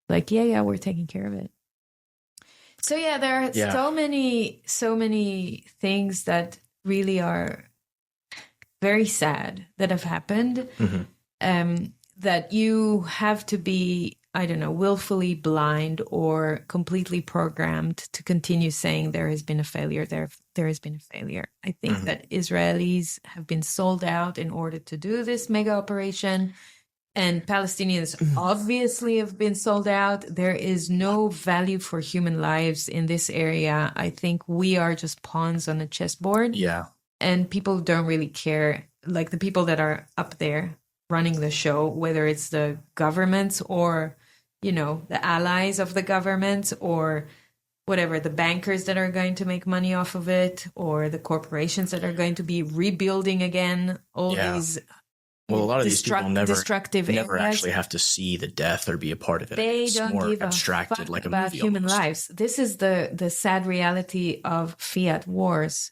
Like, yeah, we're taking care of it. So yeah, there are so many things that really are very sad that have happened. That you have to be, I don't know, willfully blind or completely programmed to continue saying there has been a failure, there has been a failure. I think that Israelis have been sold out in order to do this mega operation, and Palestinians obviously have been sold out. There is no value for human lives in this area. I think we are just pawns on a chessboard. Yeah. And people don't really care, like the people that are up there running the show, whether it's the governments or, you know, the allies of the governments or whatever, the bankers that are going to make money off of it, or the corporations that are going to be rebuilding again all these well, a lot of these people never areas. actually have to see the death or be a part of it. They it's don't more give abstracted, a fuck like a about movie human almost. lives. This is the sad reality of fiat wars.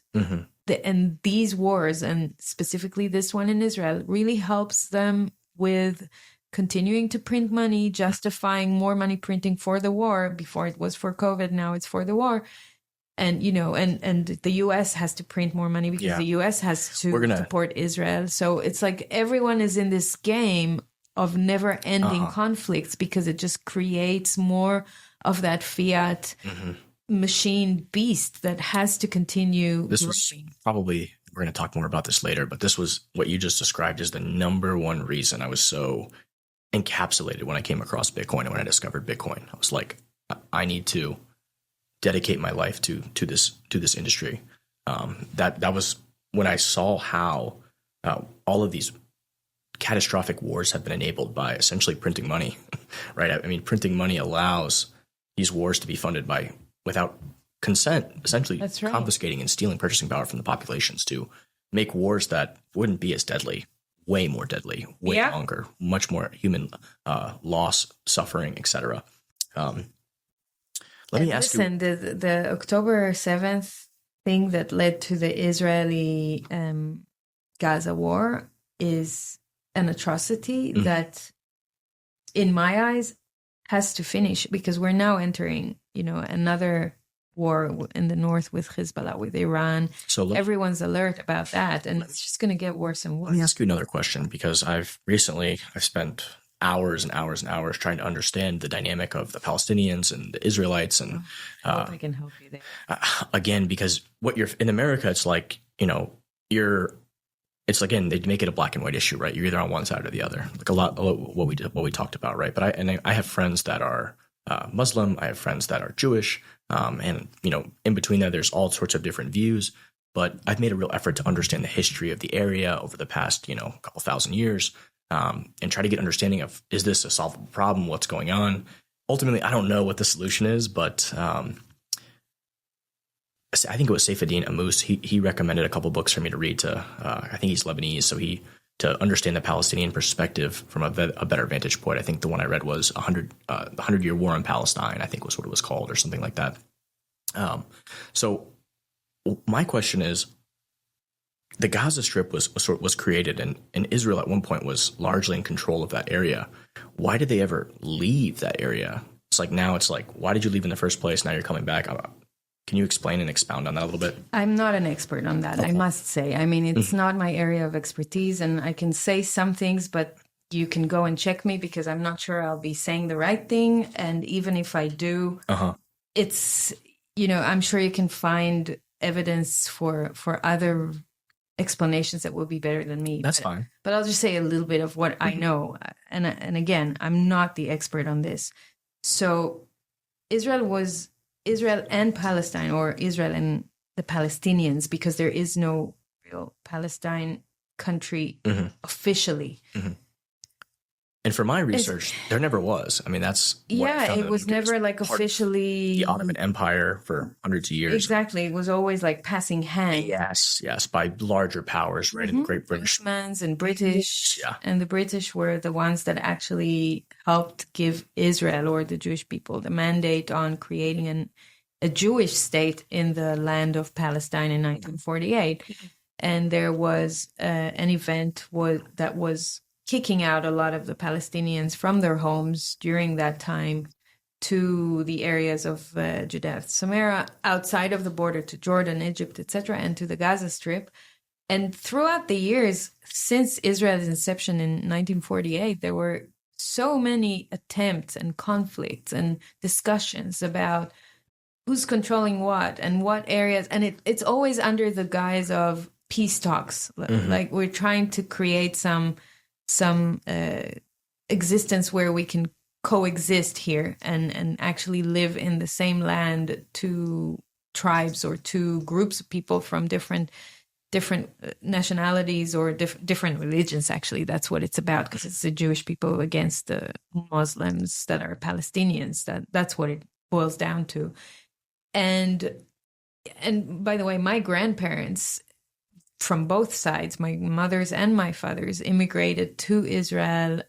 And these wars, and specifically this one in Israel, really helps them with continuing to print money, justifying more money printing for the war. Before it was for COVID, now it's for the war. And, you know, and the US has to print more money because the US has to support Israel. So it's like everyone is in this game of never ending conflicts because it just creates more of that fiat machine beast that has to continue. This was probably, we're going to talk more about this later, but this was what you just described as the number one reason I was so encapsulated when I came across Bitcoin and when I discovered Bitcoin. I was like, I need to dedicate my life to this industry. That was when I saw how all of these catastrophic wars have been enabled by essentially printing money, right? I mean, printing money allows these wars to be funded without consent, essentially confiscating and stealing purchasing power from the populations to make wars that wouldn't be as deadly, way more deadly, way longer, much more human loss, suffering, etc. Let me ask you. The October 7th thing that led to the Israeli Gaza war is an atrocity that, in my eyes, has to finish, because we're now entering, you know, another war in the north with Hezbollah, with Iran. So everyone's alert about that, and it's just going to get worse and worse. Let me ask you another question, because I've spent hours and hours and hours trying to understand the dynamic of the Palestinians and the Israelites, and I hope I can help you there. Again, because what you're in America, it's like, you know, it's again, they make it a black and white issue, right? You're either on one side or the other, like a lot what we talked about, right? But I have friends that are Muslim, I have friends that are Jewish, and you know, in between that, there's all sorts of different views. But I've made a real effort to understand the history of the area over the past, you know, couple thousand years, and try to get understanding of, is this a solvable problem? What's going on? Ultimately, I don't know what the solution is, but I think it was Saifuddin Ammous. He recommended a couple books for me to read. I think he's Lebanese, so to understand the Palestinian perspective from a better vantage point. I think the one I read was the 100-Year War in Palestine, I think was what it was called, or something like that. So my question is, the Gaza Strip was created, and Israel at one point was largely in control of that area. Why did they ever leave that area? It's like, now it's like, why did you leave in the first place? Now you're coming back. Can you explain and expound on that a little bit? I'm not an expert on that, I must say. I mean, it's not my area of expertise, and I can say some things, but you can go and check me, because I'm not sure I'll be saying the right thing. And even if I do, it's, you know, I'm sure you can find evidence for other explanations that will be better than me. That's fine. But I'll just say a little bit of what I know. And again, I'm not the expert on this. So Israel and Palestine, or Israel and the Palestinians, because there is no real Palestine country officially. And for my research, there never was. I mean, that's it was never like officially the Ottoman Empire for hundreds of years. Exactly, it was always like passing hands. Yes, by larger powers, right? In the Great British, Ottomans and British, and the British were the ones that actually helped give Israel, or the Jewish people, the mandate on creating a Jewish state in the land of Palestine in 1948. And there was an event that was kicking out a lot of the Palestinians from their homes during that time to the areas of Judea, Samaria, outside of the border to Jordan, Egypt, etc., and to the Gaza Strip. And throughout the years, since Israel's inception in 1948, there were so many attempts and conflicts and discussions about who's controlling what and what areas. And it's always under the guise of peace talks. Like we're trying to create some existence where we can coexist here and actually live in the same land, two tribes or two groups of people from different nationalities or different religions. Actually, that's what it's about, because it's the Jewish people against the Muslims that are Palestinians. That's what it boils down to. And by the way, my grandparents from both sides, my mother's and my father's, immigrated to Israel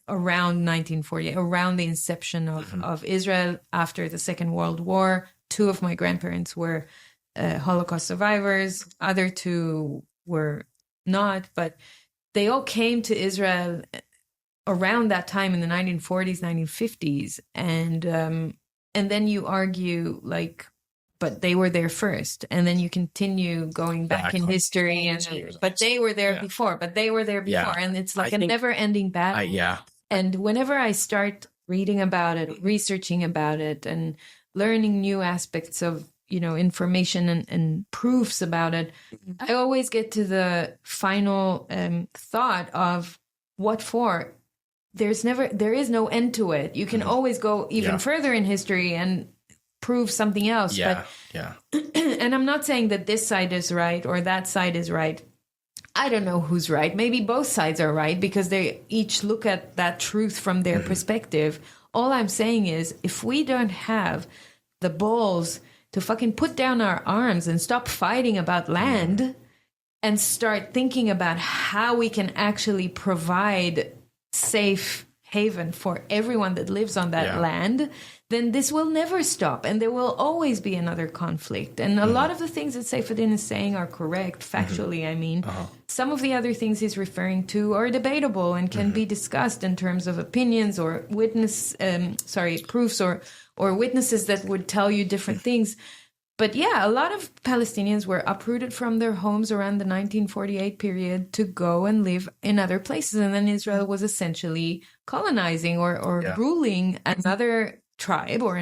around 1948, around the inception of Israel after the Second World War. Two of my grandparents were Holocaust survivors. Other two were not, but they all came to Israel around that time in the 1940s, 1950s. And then you argue like, but they were there first. And then you continue going back in history. But they were there before, but they were there before. And it's like a never ending battle. And whenever I start reading about it, researching about it, and learning new aspects of, information and proofs about it, I always get to the final thought of what for. There is no end to it. You can always go even further in history and prove something else. And I'm not saying that this side is right or that side is right. I don't know who's right. Maybe both sides are right because they each look at that truth from their perspective. All I'm saying is, if we don't have the balls to fucking put down our arms and stop fighting about land and start thinking about how we can actually provide safe haven for everyone that lives on that land, then this will never stop. And there will always be another conflict. And a lot of the things that Seyfuddin is saying are correct, factually, I mean. Some of the other things he's referring to are debatable and can be discussed in terms of opinions or proofs or witnesses that would tell you different things. But yeah, a lot of Palestinians were uprooted from their homes around the 1948 period to go and live in other places. And then Israel was essentially colonizing or ruling another tribe or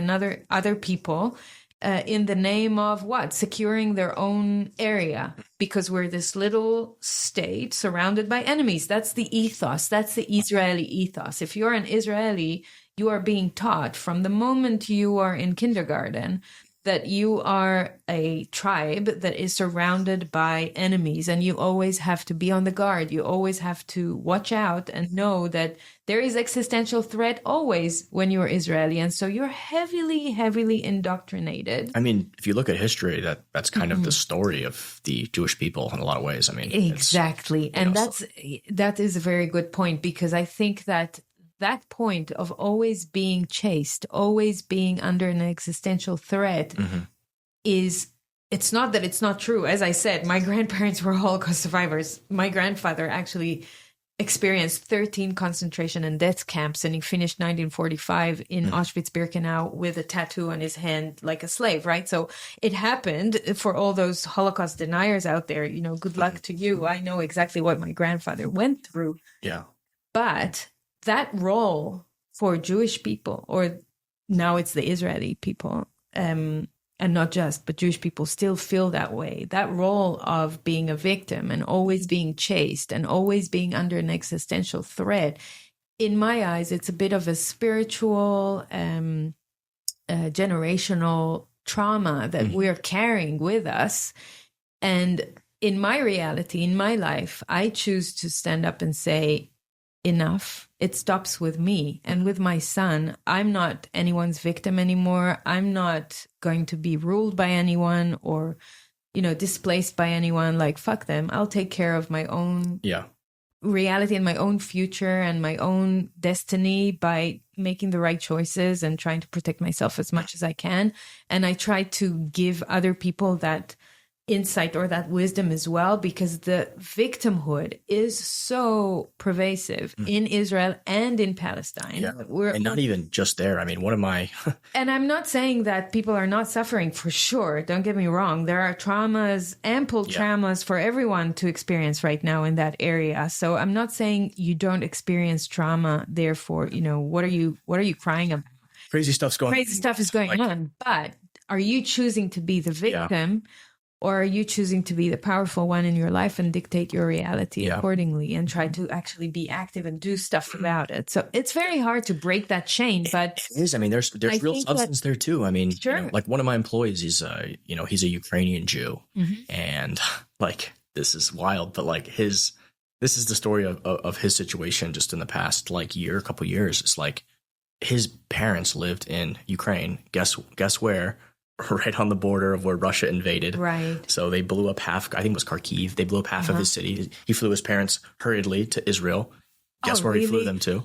other people in the name of what? Securing their own area, because we're this little state surrounded by enemies. That's the ethos. That's the Israeli ethos. If you're an Israeli, you are being taught from the moment you are in kindergarten that you are a tribe that is surrounded by enemies, and you always have to be on the guard. You always have to watch out and know that there is existential threat always when you're Israeli. And so you're heavily, heavily indoctrinated. I mean, if you look at history, that's kind of the story of the Jewish people in a lot of ways. I mean, exactly. And that is a very good point, because I think that point of always being chased, always being under an existential threat it's not that it's not true. As I said, my grandparents were Holocaust survivors. My grandfather actually experienced 13 concentration and death camps, and he finished 1945 in Auschwitz-Birkenau with a tattoo on his hand like a slave, right? So it happened. For all those Holocaust deniers out there, good luck to you. I know exactly what my grandfather went through. Yeah. But that role for Jewish people, or now it's the Israeli people, and not just, but Jewish people still feel that way. That role of being a victim and always being chased and always being under an existential threat, in my eyes, it's a bit of a spiritual, generational trauma that we're carrying with us. And in my reality, in my life, I choose to stand up and say, enough. It stops with me and with my son. I'm not anyone's victim anymore. I'm not going to be ruled by anyone or, displaced by anyone. Like, fuck them. I'll take care of my own reality and my own future and my own destiny by making the right choices and trying to protect myself as much as I can. And I try to give other people that insight or that wisdom as well, because the victimhood is so pervasive in Israel and in Palestine. Yeah. And not even just there. I mean, one of my... And I'm not saying that people are not suffering, for sure. Don't get me wrong. There are traumas, ample traumas for everyone to experience right now in that area. So I'm not saying you don't experience trauma. Therefore, what are you crying about? Crazy stuff's going on. Crazy stuff is going on. But are you choosing to be the victim? Or are you choosing to be the powerful one in your life and dictate your reality accordingly and try to actually be active and do stuff about it? So it's very hard to break that chain, but it is. I mean, there's real substance there too. I mean, like one of my employees, he's a Ukrainian Jew, and like this is wild, but like this is the story of his situation just in the past couple years. It's like his parents lived in Ukraine. Guess where? Right on the border of where Russia invaded. Right. So they blew up half, I think it was Kharkiv. They blew up half of his city. He flew his parents hurriedly to Israel. Guess where he flew them to?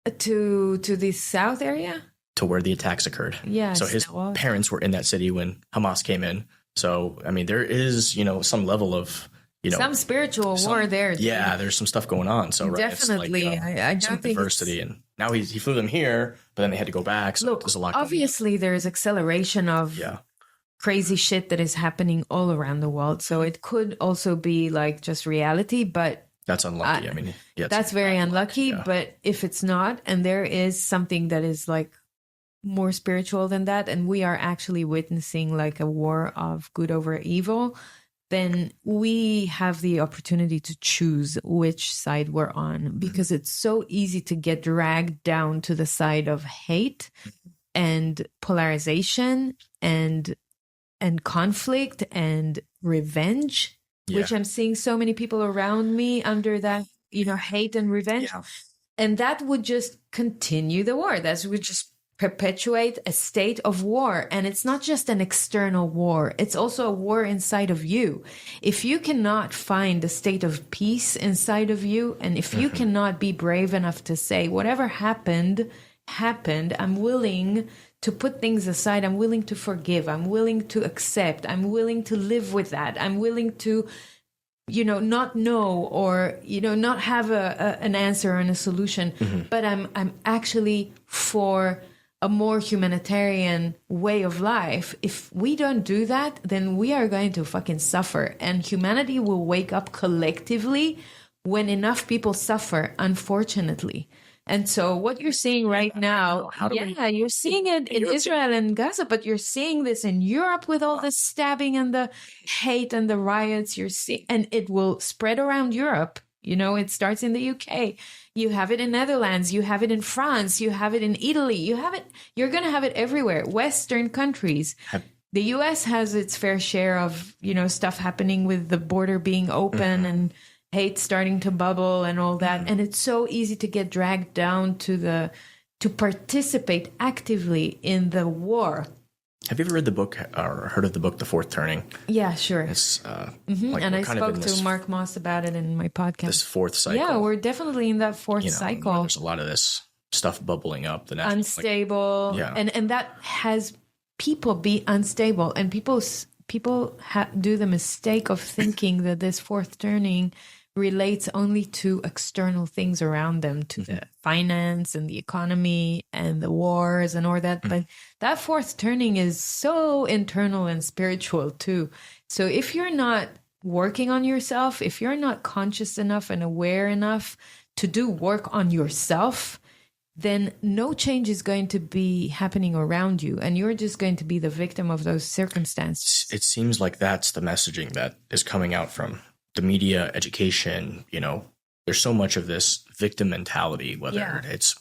To the south area? To where the attacks occurred. Yeah. So his parents were in that city when Hamas came in. So, I mean, there is, some level of, some spiritual war there. Yeah, there's some stuff going on. So definitely, it's like, I don't think diversity, and now he flew them here, but then they had to go back. So there's a lot. Obviously, there's acceleration of crazy shit that is happening all around the world. So it could also be like just reality, but that's unlucky. I mean, that's very unlucky. Yeah. But if it's not, and there is something that is like more spiritual than that, and we are actually witnessing like a war of good over evil, then we have the opportunity to choose which side we're on, because it's so easy to get dragged down to the side of hate and polarization and conflict and revenge, which I'm seeing so many people around me under that, hate and revenge. Yeah. And that would just continue the war. That would just perpetuate a state of war. And it's not just an external war. It's also a war inside of you. If you cannot find a state of peace inside of you, and if you cannot be brave enough to say, whatever happened, I'm willing to put things aside. I'm willing to forgive. I'm willing to accept. I'm willing to live with that. I'm willing to, not know or, not have an answer and a solution, but I'm actually for a more humanitarian way of life. If we don't do that, then we are going to fucking suffer. And humanity will wake up collectively when enough people suffer, unfortunately. And so what you're seeing right now, you're seeing it in Israel and Gaza, but you're seeing this in Europe with all the stabbing and the hate and the riots and it will spread around Europe. It starts in the UK. You have it in Netherlands. You have it in France. You have it in Italy. You're going to have it everywhere. Western countries. The US has its fair share of, stuff happening with the border being open and hate starting to bubble and all that. And it's so easy to get dragged down to participate actively in the war. Have you ever read the book or heard of the book, The Fourth Turning? Yeah, sure. It's and I spoke to Mark Moss about it in my podcast. This fourth cycle. Yeah, we're definitely in that fourth cycle. There's a lot of this stuff bubbling up. The unstable. And that has people be unstable. And people do the mistake of thinking that this fourth turning relates only to external things around them, to the finance and the economy and the wars and all that. But that fourth turning is so internal and spiritual too. So if you're not working on yourself, if you're not conscious enough and aware enough to do work on yourself, then no change is going to be happening around you. And you're just going to be the victim of those circumstances. It seems like that's the messaging that is coming out from the media, education. There's so much of this victim mentality, whether it's,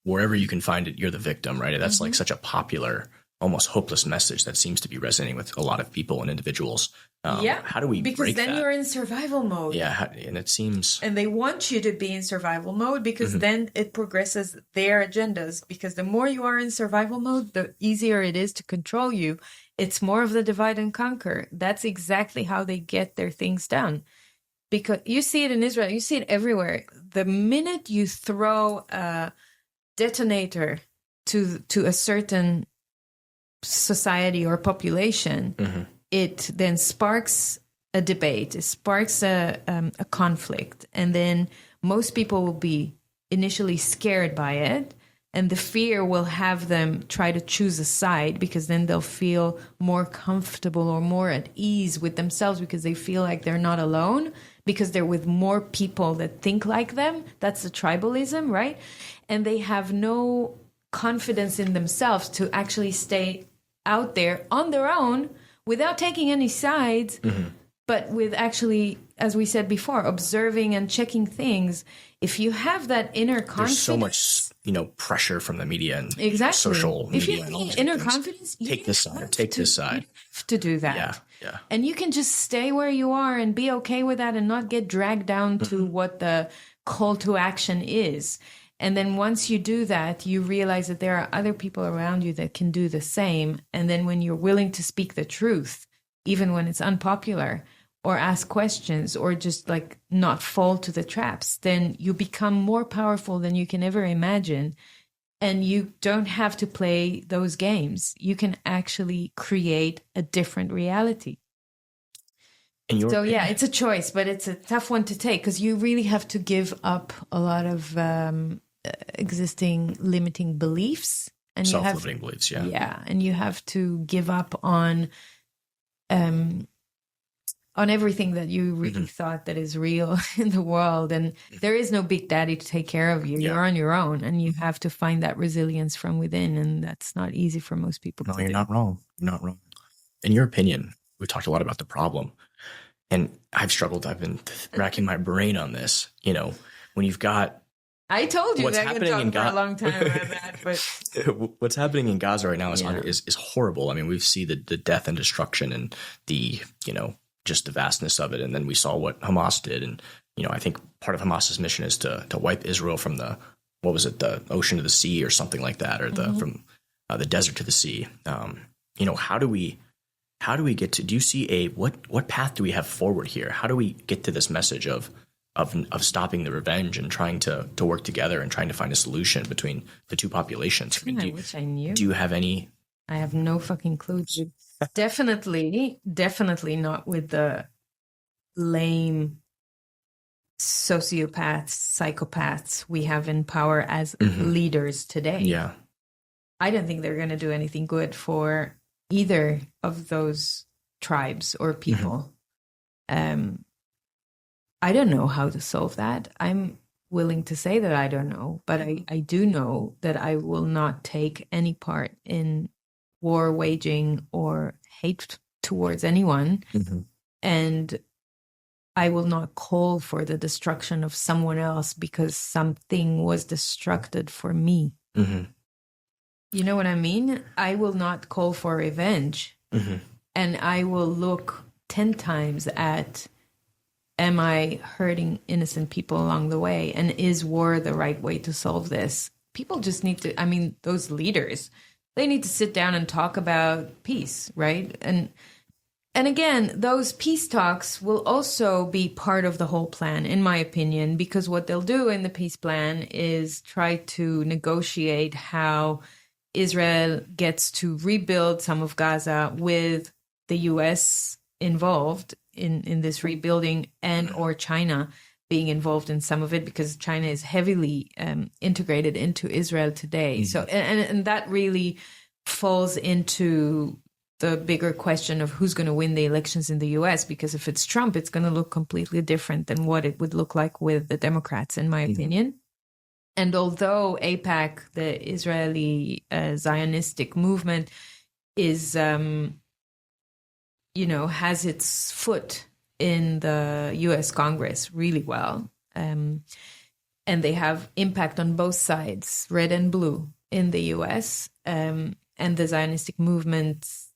wherever you can find it, you're the victim, right? That's like such a popular, almost hopeless message that seems to be resonating with a lot of people and individuals. How do we break that? Because then you're in survival mode. Yeah, and it seems... And they want you to be in survival mode because then it progresses their agendas. Because the more you are in survival mode, the easier it is to control you. It's more of the divide and conquer. That's exactly how they get their things done. Because you see it in Israel, you see it everywhere. The minute you throw a detonator to a certain society or population, it then sparks a debate, it sparks a conflict, and then most people will be initially scared by it, and the fear will have them try to choose a side, because then they'll feel more comfortable or more at ease with themselves, because they feel like they're not alone, because they're with more people that think like them. That's the tribalism, right? And they have no confidence in themselves to actually stay out there on their own without taking any sides, but with actually, as we said before, observing and checking things. If you have that inner confidence, there's so much, pressure from the media and exactly. social media. If you have inner confidence, take this side or take this side. You have to do that. Yeah. And you can just stay where you are and be okay with that and not get dragged down to what the call to action is. And then once you do that, you realize that there are other people around you that can do the same. And then when you're willing to speak the truth, even when it's unpopular, or ask questions, or just like not fall to the traps, then you become more powerful than you can ever imagine. And you don't have to play those games. You can actually create a different reality. So yeah, it's a choice, but it's a tough one to take, because you really have to give up a lot of existing limiting beliefs. And self-limiting beliefs, yeah. Yeah, and you have to give up on everything that you really thought that is real in the world. And there is no big daddy to take care of you. You're on your own, and you have to find that resilience from within. And that's not easy for most people to do. You're not wrong. You're not wrong. In your opinion, we talked a lot about the problem, and I've struggled. I've been racking my brain on this. When you've got, I told you that I could talk for a long time about that, but what's happening in Gaza right now is horrible. I mean, we see the death and destruction and the, just the vastness of it. And then we saw what Hamas did. And, I think part of Hamas's mission is to wipe Israel from the ocean to the sea or something like that, or from the desert to the sea. How do we get to, do you see what path do we have forward here? How do we get to this message of stopping the revenge and trying to work together and trying to find a solution between the two populations? I wish I knew. Do you have any? I have no fucking clue. Definitely not with the lame sociopaths, psychopaths we have in power as leaders today. Yeah. I don't think they're going to do anything good for either of those tribes or people. I don't know how to solve that. I'm willing to say that I don't know, but I do know that I will not take any part in war waging or hate towards anyone. And I will not call for the destruction of someone else because something was destructed for me. You know what I mean? I will not call for revenge. And I will look 10 times at, am I hurting innocent people along the way? And is war the right way to solve this? People just need to, those leaders, they need to sit down and talk about peace, right? And again, those peace talks will also be part of the whole plan, in my opinion, because what they'll do in the peace plan is try to negotiate how Israel gets to rebuild some of Gaza with the U.S. involved in this rebuilding, and or China being involved in some of it, because China is heavily integrated into Israel today. So, and that really falls into the bigger question of who's going to win the elections in the U.S., because if it's Trump, it's going to look completely different than what it would look like with the Democrats, in my opinion. And although AIPAC, the Israeli Zionistic movement, is, has its foot in the U.S. Congress really well, and they have impact on both sides, red and blue, in the U.S., and the Zionistic movement's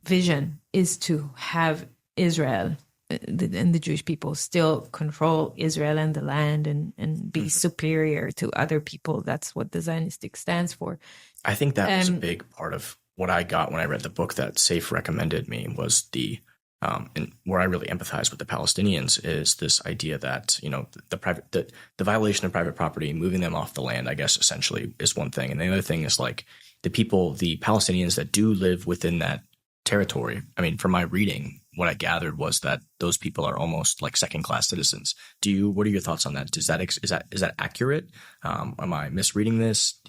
vision is to have Israel and the Jewish people still control Israel and the land and be superior to other people. That's what the Zionistic stands for. I think that was a big part of what I got when I read the book that Saif recommended me, was the and where I really empathize with the Palestinians is this idea that, the violation of private property, moving them off the land, I guess, essentially is one thing. And the other thing is like the Palestinians that do live within that territory. I mean, from my reading, what I gathered was that those people are almost like second-class citizens. What are your thoughts on that? Is that accurate? Am I misreading this?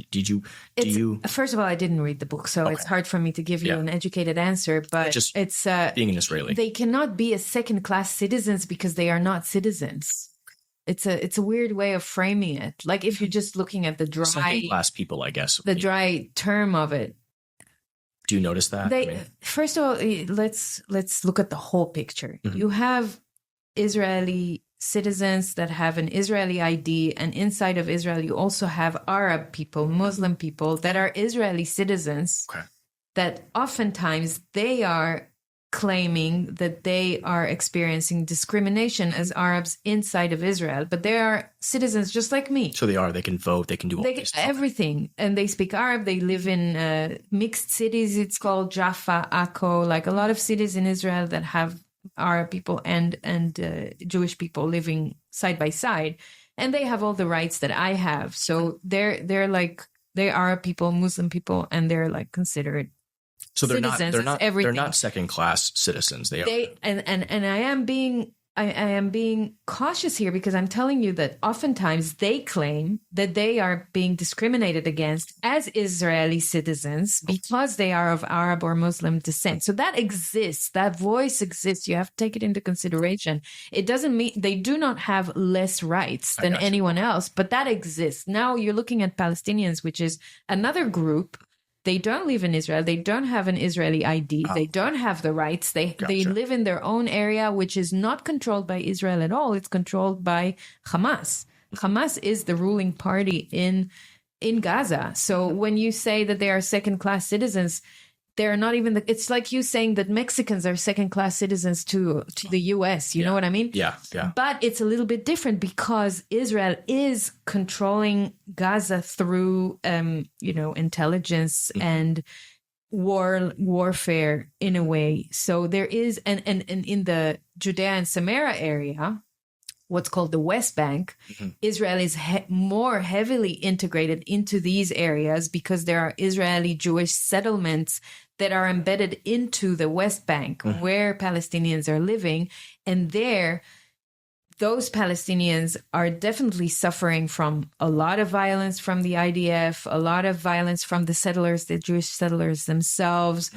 First of all, I didn't read the book, so it's hard for me to give you an educated answer, but it's being an Israeli. They cannot be a second-class citizens because they are not citizens. It's a weird way of framing it. Like if you're just looking at the dry second-class people, I guess. The dry term of it. Do you notice that? First of all, let's look at the whole picture. Mm-hmm. You have Israeli citizens that have an Israeli ID, and inside of Israel, you also have Arab people, Muslim people that are Israeli citizens. Okay. That oftentimes they are claiming that they are experiencing discrimination as Arabs inside of Israel, but they are citizens just like me. So they can vote, they can do all this stuff. Everything. And they speak Arab, they live in mixed cities, it's called Jaffa, Akko, like a lot of cities in Israel that have Arab people and Jewish people living side by side. And they have all the rights that I have. So they are people, Muslim people, and they're like considered so they're citizens. They're not second class citizens. They are. And I am being cautious here because I'm telling you that oftentimes they claim that they are being discriminated against as Israeli citizens because they are of Arab or Muslim descent. So that exists. That voice exists. You have to take it into consideration. It doesn't mean they do not have less rights than anyone else, but that exists. Now you're looking at Palestinians, which is another group. They don't live in Israel. They don't have an Israeli ID. They don't have the rights. They live in their own area, which is not controlled by Israel at all. It's controlled by Hamas. Hamas is the ruling party in Gaza. So when you say that they are second-class citizens, they're not even it's like you saying that Mexicans are second-class citizens to the U.S. You know what I mean? Yeah. But it's a little bit different because Israel is controlling Gaza through, intelligence and warfare in a way. So there is, and in the Judea and Samaria area, what's called the West Bank, Israel is more heavily integrated into these areas because there are Israeli Jewish settlements that are embedded into the West Bank where Palestinians are living. And those Palestinians are definitely suffering from a lot of violence from the IDF, a lot of violence from the settlers, the Jewish settlers themselves.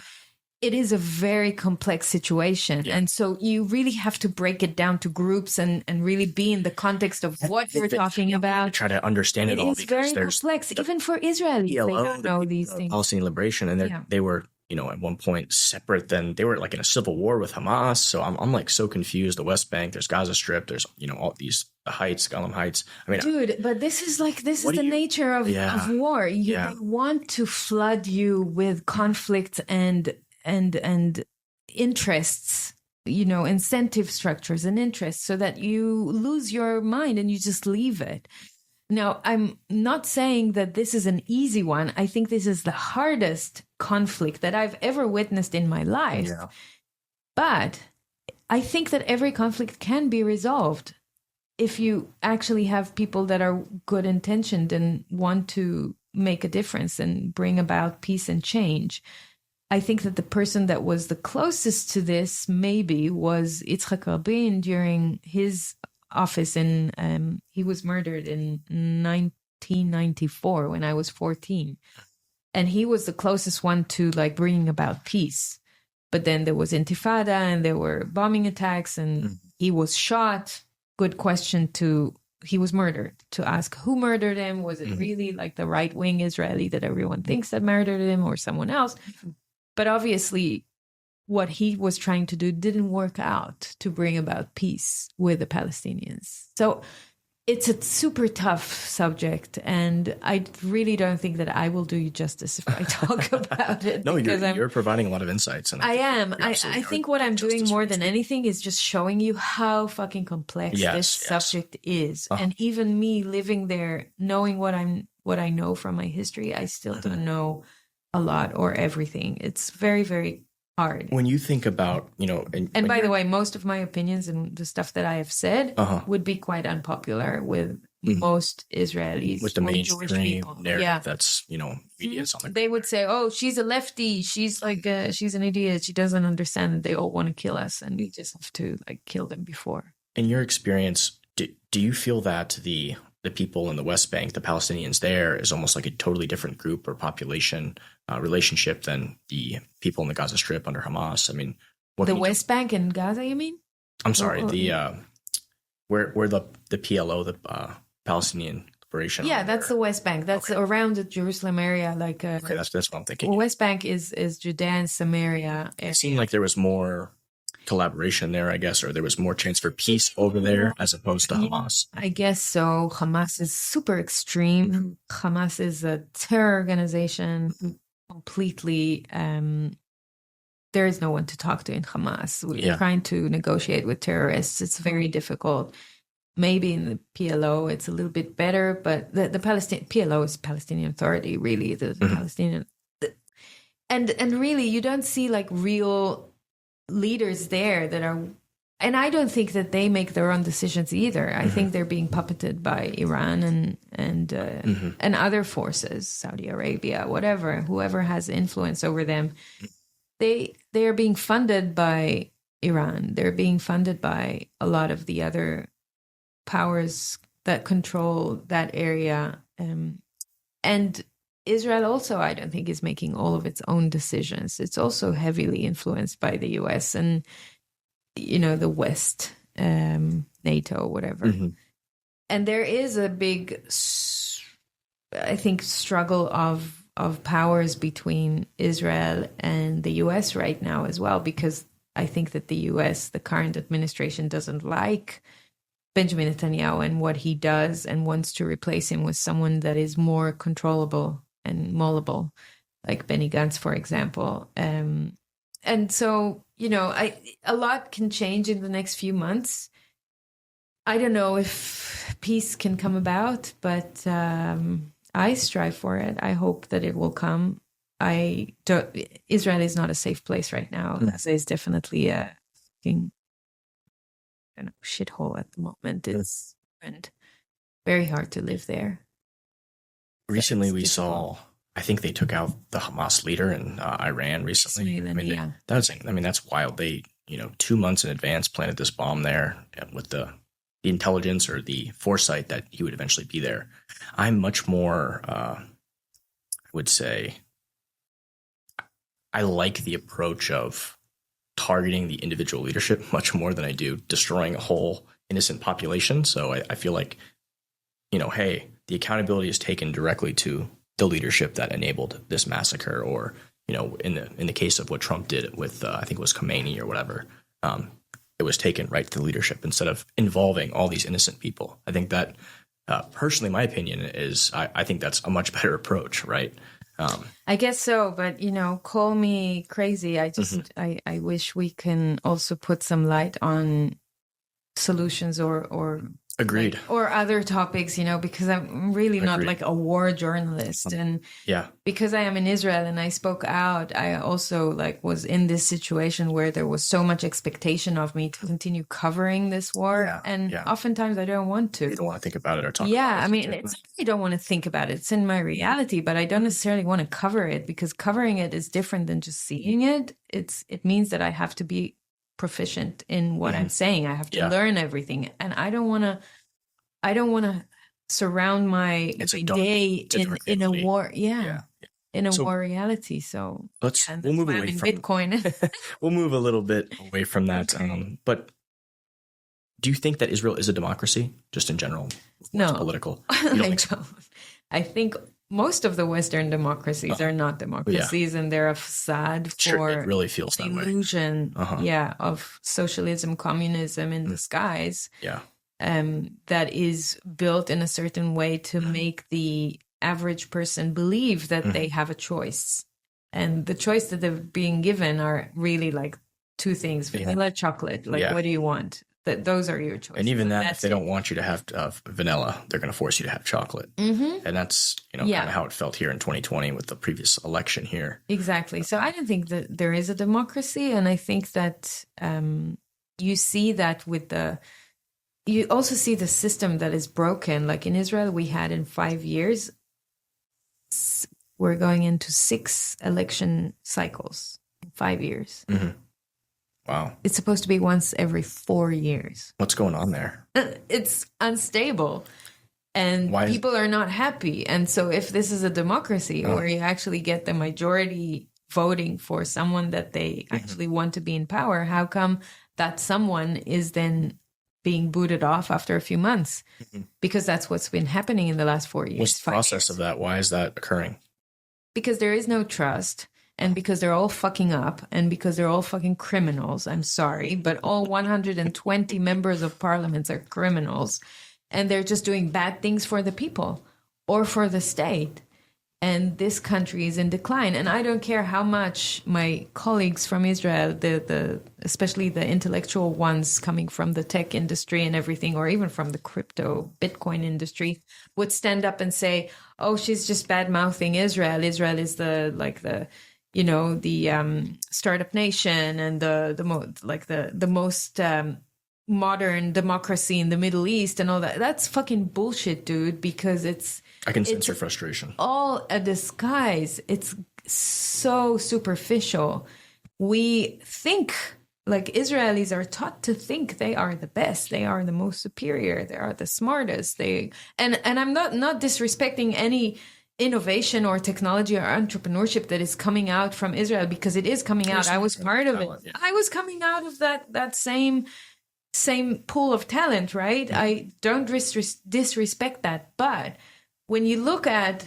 It is a very complex situation. Yeah. And so you really have to break it down to groups and really be in the context of what you're talking about. Try to understand it all. It's very complex, even for Israelis. ELO, they don't know these things. Palestinian Liberation, and they were, at one point separate. Then they were like in a civil war with Hamas. So I'm like so confused. The West Bank, there's Gaza Strip, there's, all these heights, Golan Heights. I mean, dude, but this is the nature of war. They want to flood you with conflict and interests, incentive structures and interests so that you lose your mind and you just leave it. Now, I'm not saying that this is an easy one. I think this is the hardest conflict that I've ever witnessed in my life. Yeah. But I think that every conflict can be resolved if you actually have people that are good intentioned and want to make a difference and bring about peace and change. I think that the person that was the closest to this maybe was Yitzhak Rabin during his office he was murdered in 1994 when I was 14. And he was the closest one to bringing about peace. But then there was Intifada and there were bombing attacks and he was shot. Good question he was murdered. To ask who murdered him, was it really the right-wing Israeli that everyone thinks that murdered him or someone else? But obviously, what he was trying to do didn't work out to bring about peace with the Palestinians. So it's a super tough subject, and I really don't think that I will do you justice if I talk about it. No, you're providing a lot of insights. And I am. I think what I'm doing more than anything is just showing you how fucking complex this subject is. And even me living there, knowing what I know from my history, I still don't know a lot or everything. It's very, very hard. When you think about, and by the way, most of my opinions and the stuff that I have said would be quite unpopular with most Israelis, with the Jewish mainstream people. narrative that's, media is on the They would say, "Oh, she's a lefty. She's like, she's an idiot. She doesn't understand that they all want to kill us, and we just have to like kill them before." In your experience, do you feel that the people in the West Bank, the Palestinians there, is almost like a totally different group or population relationship than the people in the Gaza Strip under Hamas? I mean, the West Bank and Gaza, you mean? I'm sorry, where the PLO, the Palestinian Liberation. Yeah, that's the West Bank. That's around the Jerusalem area. Like, okay, that's what I'm thinking. West Bank is Judea and Samaria. It seemed like there was more collaboration there, I guess, or there was more chance for peace over there as opposed to Hamas. I guess so. Hamas is super extreme. Hamas is a terror organization. Completely. There is no one to talk to in Hamas. We're trying to negotiate with terrorists. It's very difficult. Maybe in the PLO it's a little bit better, but the PLO is Palestinian Authority, really. The Palestinian, and really you don't see like real leaders there that are, and I don't think that they make their own decisions either. I think they're being puppeted by Iran and other forces, Saudi Arabia, whoever has influence over them. They are being funded by Iran. They're being funded by a lot of the other powers that control that area. And Israel also, I don't think, is making all of its own decisions. It's also heavily influenced by the US and, the West, NATO, whatever. And there is a big, I think, struggle of powers between Israel and the US right now as well, because I think that the US, the current administration, doesn't like Benjamin Netanyahu and what he does and wants to replace him with someone that is more controllable and moldable, like Benny Gantz, for example. And so, a lot can change in the next few months. I don't know if peace can come about, but I strive for it. I hope that it will come. Israel is not a safe place right now. Gaza is definitely a shithole at the moment. It's very hard to live there. Recently, we saw, I think they took out the Hamas leader in Iran recently. That's wild. They, 2 months in advance planted this bomb there with the intelligence or the foresight that he would eventually be there. I'm much more, I would say, I like the approach of targeting the individual leadership much more than I do destroying a whole innocent population. So I feel like, hey, the accountability is taken directly to the leadership that enabled this massacre, or, in the case of what Trump did with, I think it was Khomeini or whatever, it was taken right to the leadership instead of involving all these innocent people. I think that, personally, my opinion is, I think that's a much better approach, right? I guess so, but call me crazy. I just I wish we can also put some light on solutions or agreed or other topics, because I'm really not like a war journalist, and because I am in Israel and I spoke out, I also was in this situation where there was so much expectation of me to continue covering this war, and oftentimes I don't want to. You don't want to think about it or talk about it. I don't want to think about it. It's in my reality, but I don't necessarily want to cover it, because covering it is different than just seeing it. It means that I have to be proficient in what I'm saying. I have to learn everything, and I don't want to surround my day in a war. In a war reality. So we'll move away from Bitcoin. We'll move a little bit away from that. But do you think that Israel is a democracy, just in general? No, political. I think most of the Western democracies are not democracies, and they're a facade for it really feels that illusion, of socialism, communism in disguise. That is built in a certain way to make the average person believe that they have a choice. And the choice that they're being given are really like two things: vanilla, chocolate. What do you want? those are your choices. And even that, if they don't want you to have vanilla, they're going to force you to have chocolate. And that's, kind of how it felt here in 2020 with the previous election here. Exactly. So I don't think that there is a democracy. And I think that you see that you also see the system that is broken. Like in Israel, we had in 5 years, we're going into 6 election cycles in 5 years. Wow. It's supposed to be once every 4 years. What's going on there? It's unstable. And people are not happy. And so if this is a democracy where you actually get the majority voting for someone that they actually want to be in power, how come that someone is then being booted off after a few months? Because that's what's been happening in the last 4 years. What's the process of that? Why is that occurring? Because there is no trust. And because they're all fucking up, and because they're all fucking criminals. I'm sorry, but all 120 members of parliament are criminals. And they're just doing bad things for the people or for the state. And this country is in decline. And I don't care how much my colleagues from Israel, especially the intellectual ones coming from the tech industry and everything, or even from the crypto Bitcoin industry, would stand up and say, oh, she's just bad mouthing Israel. Israel is the startup nation and the most modern democracy in the Middle East and all that. That's fucking bullshit, dude, because I can sense your frustration. All a disguise. It's so superficial. We think, like, Israelis are taught to think they are the best. They are the most superior. They are the smartest. And I'm not disrespecting any innovation or technology or entrepreneurship that is coming out from Israel, because it is coming out. I was part of it. Yeah. I was coming out of that same pool of talent, right? I don't disrespect that. But when you look at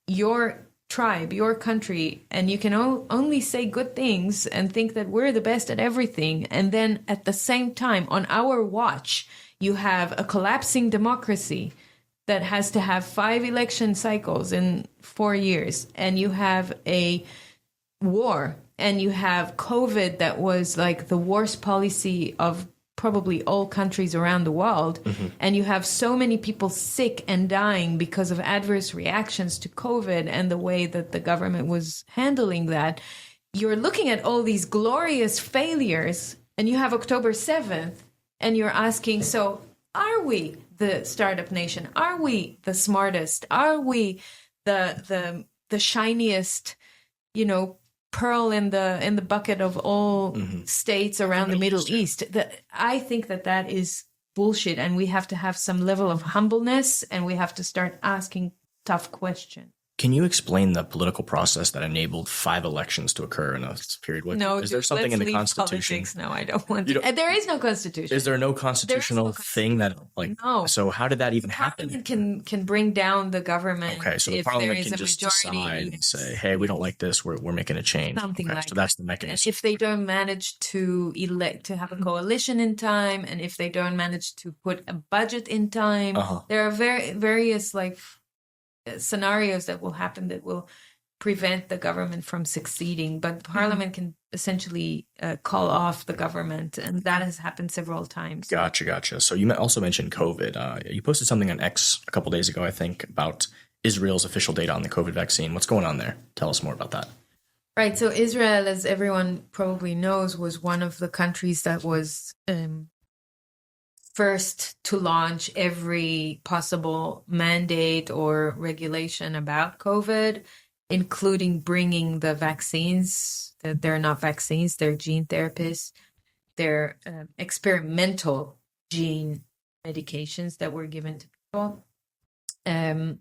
your tribe, your country, and you can only say good things and think that we're the best at everything, and then at the same time, on our watch, you have a collapsing democracy that has to have 5 election cycles in 4 years, and you have a war, and you have COVID that was like the worst policy of probably all countries around the world, and you have so many people sick and dying because of adverse reactions to COVID and the way that the government was handling that. You're looking at all these glorious failures, and you have October 7th, and you're asking, so are we the startup nation? Are we the smartest? Are we the shiniest, pearl in the bucket of all states around the Middle East? I think that is bullshit, and we have to have some level of humbleness, and we have to start asking tough questions. Can you explain the political process that enabled 5 elections to occur in a period? Is there something in the Constitution? Politics. No, I don't want to. There is no Constitution. Is there no constitutional thing that, no? So how did that even happen? Parliament can bring down the government. Okay, so the Parliament can just decide and say, "Hey, we don't like this. We're making a change." Something like so that's the mechanism. And if they don't manage to have a coalition in time, and if they don't manage to put a budget in time, there are various scenarios that will happen that will prevent the government from succeeding. But Parliament can essentially call off the government, and that has happened several times. Gotcha. So you also mentioned COVID. You posted something on X a couple days ago, I think, about Israel's official data on the COVID vaccine. What's going on there? Tell us more about that. Right. So Israel, as everyone probably knows, was one of the countries that was first to launch every possible mandate or regulation about COVID, including bringing the vaccines. They're not vaccines, they're gene therapies. They're experimental gene medications that were given to people. And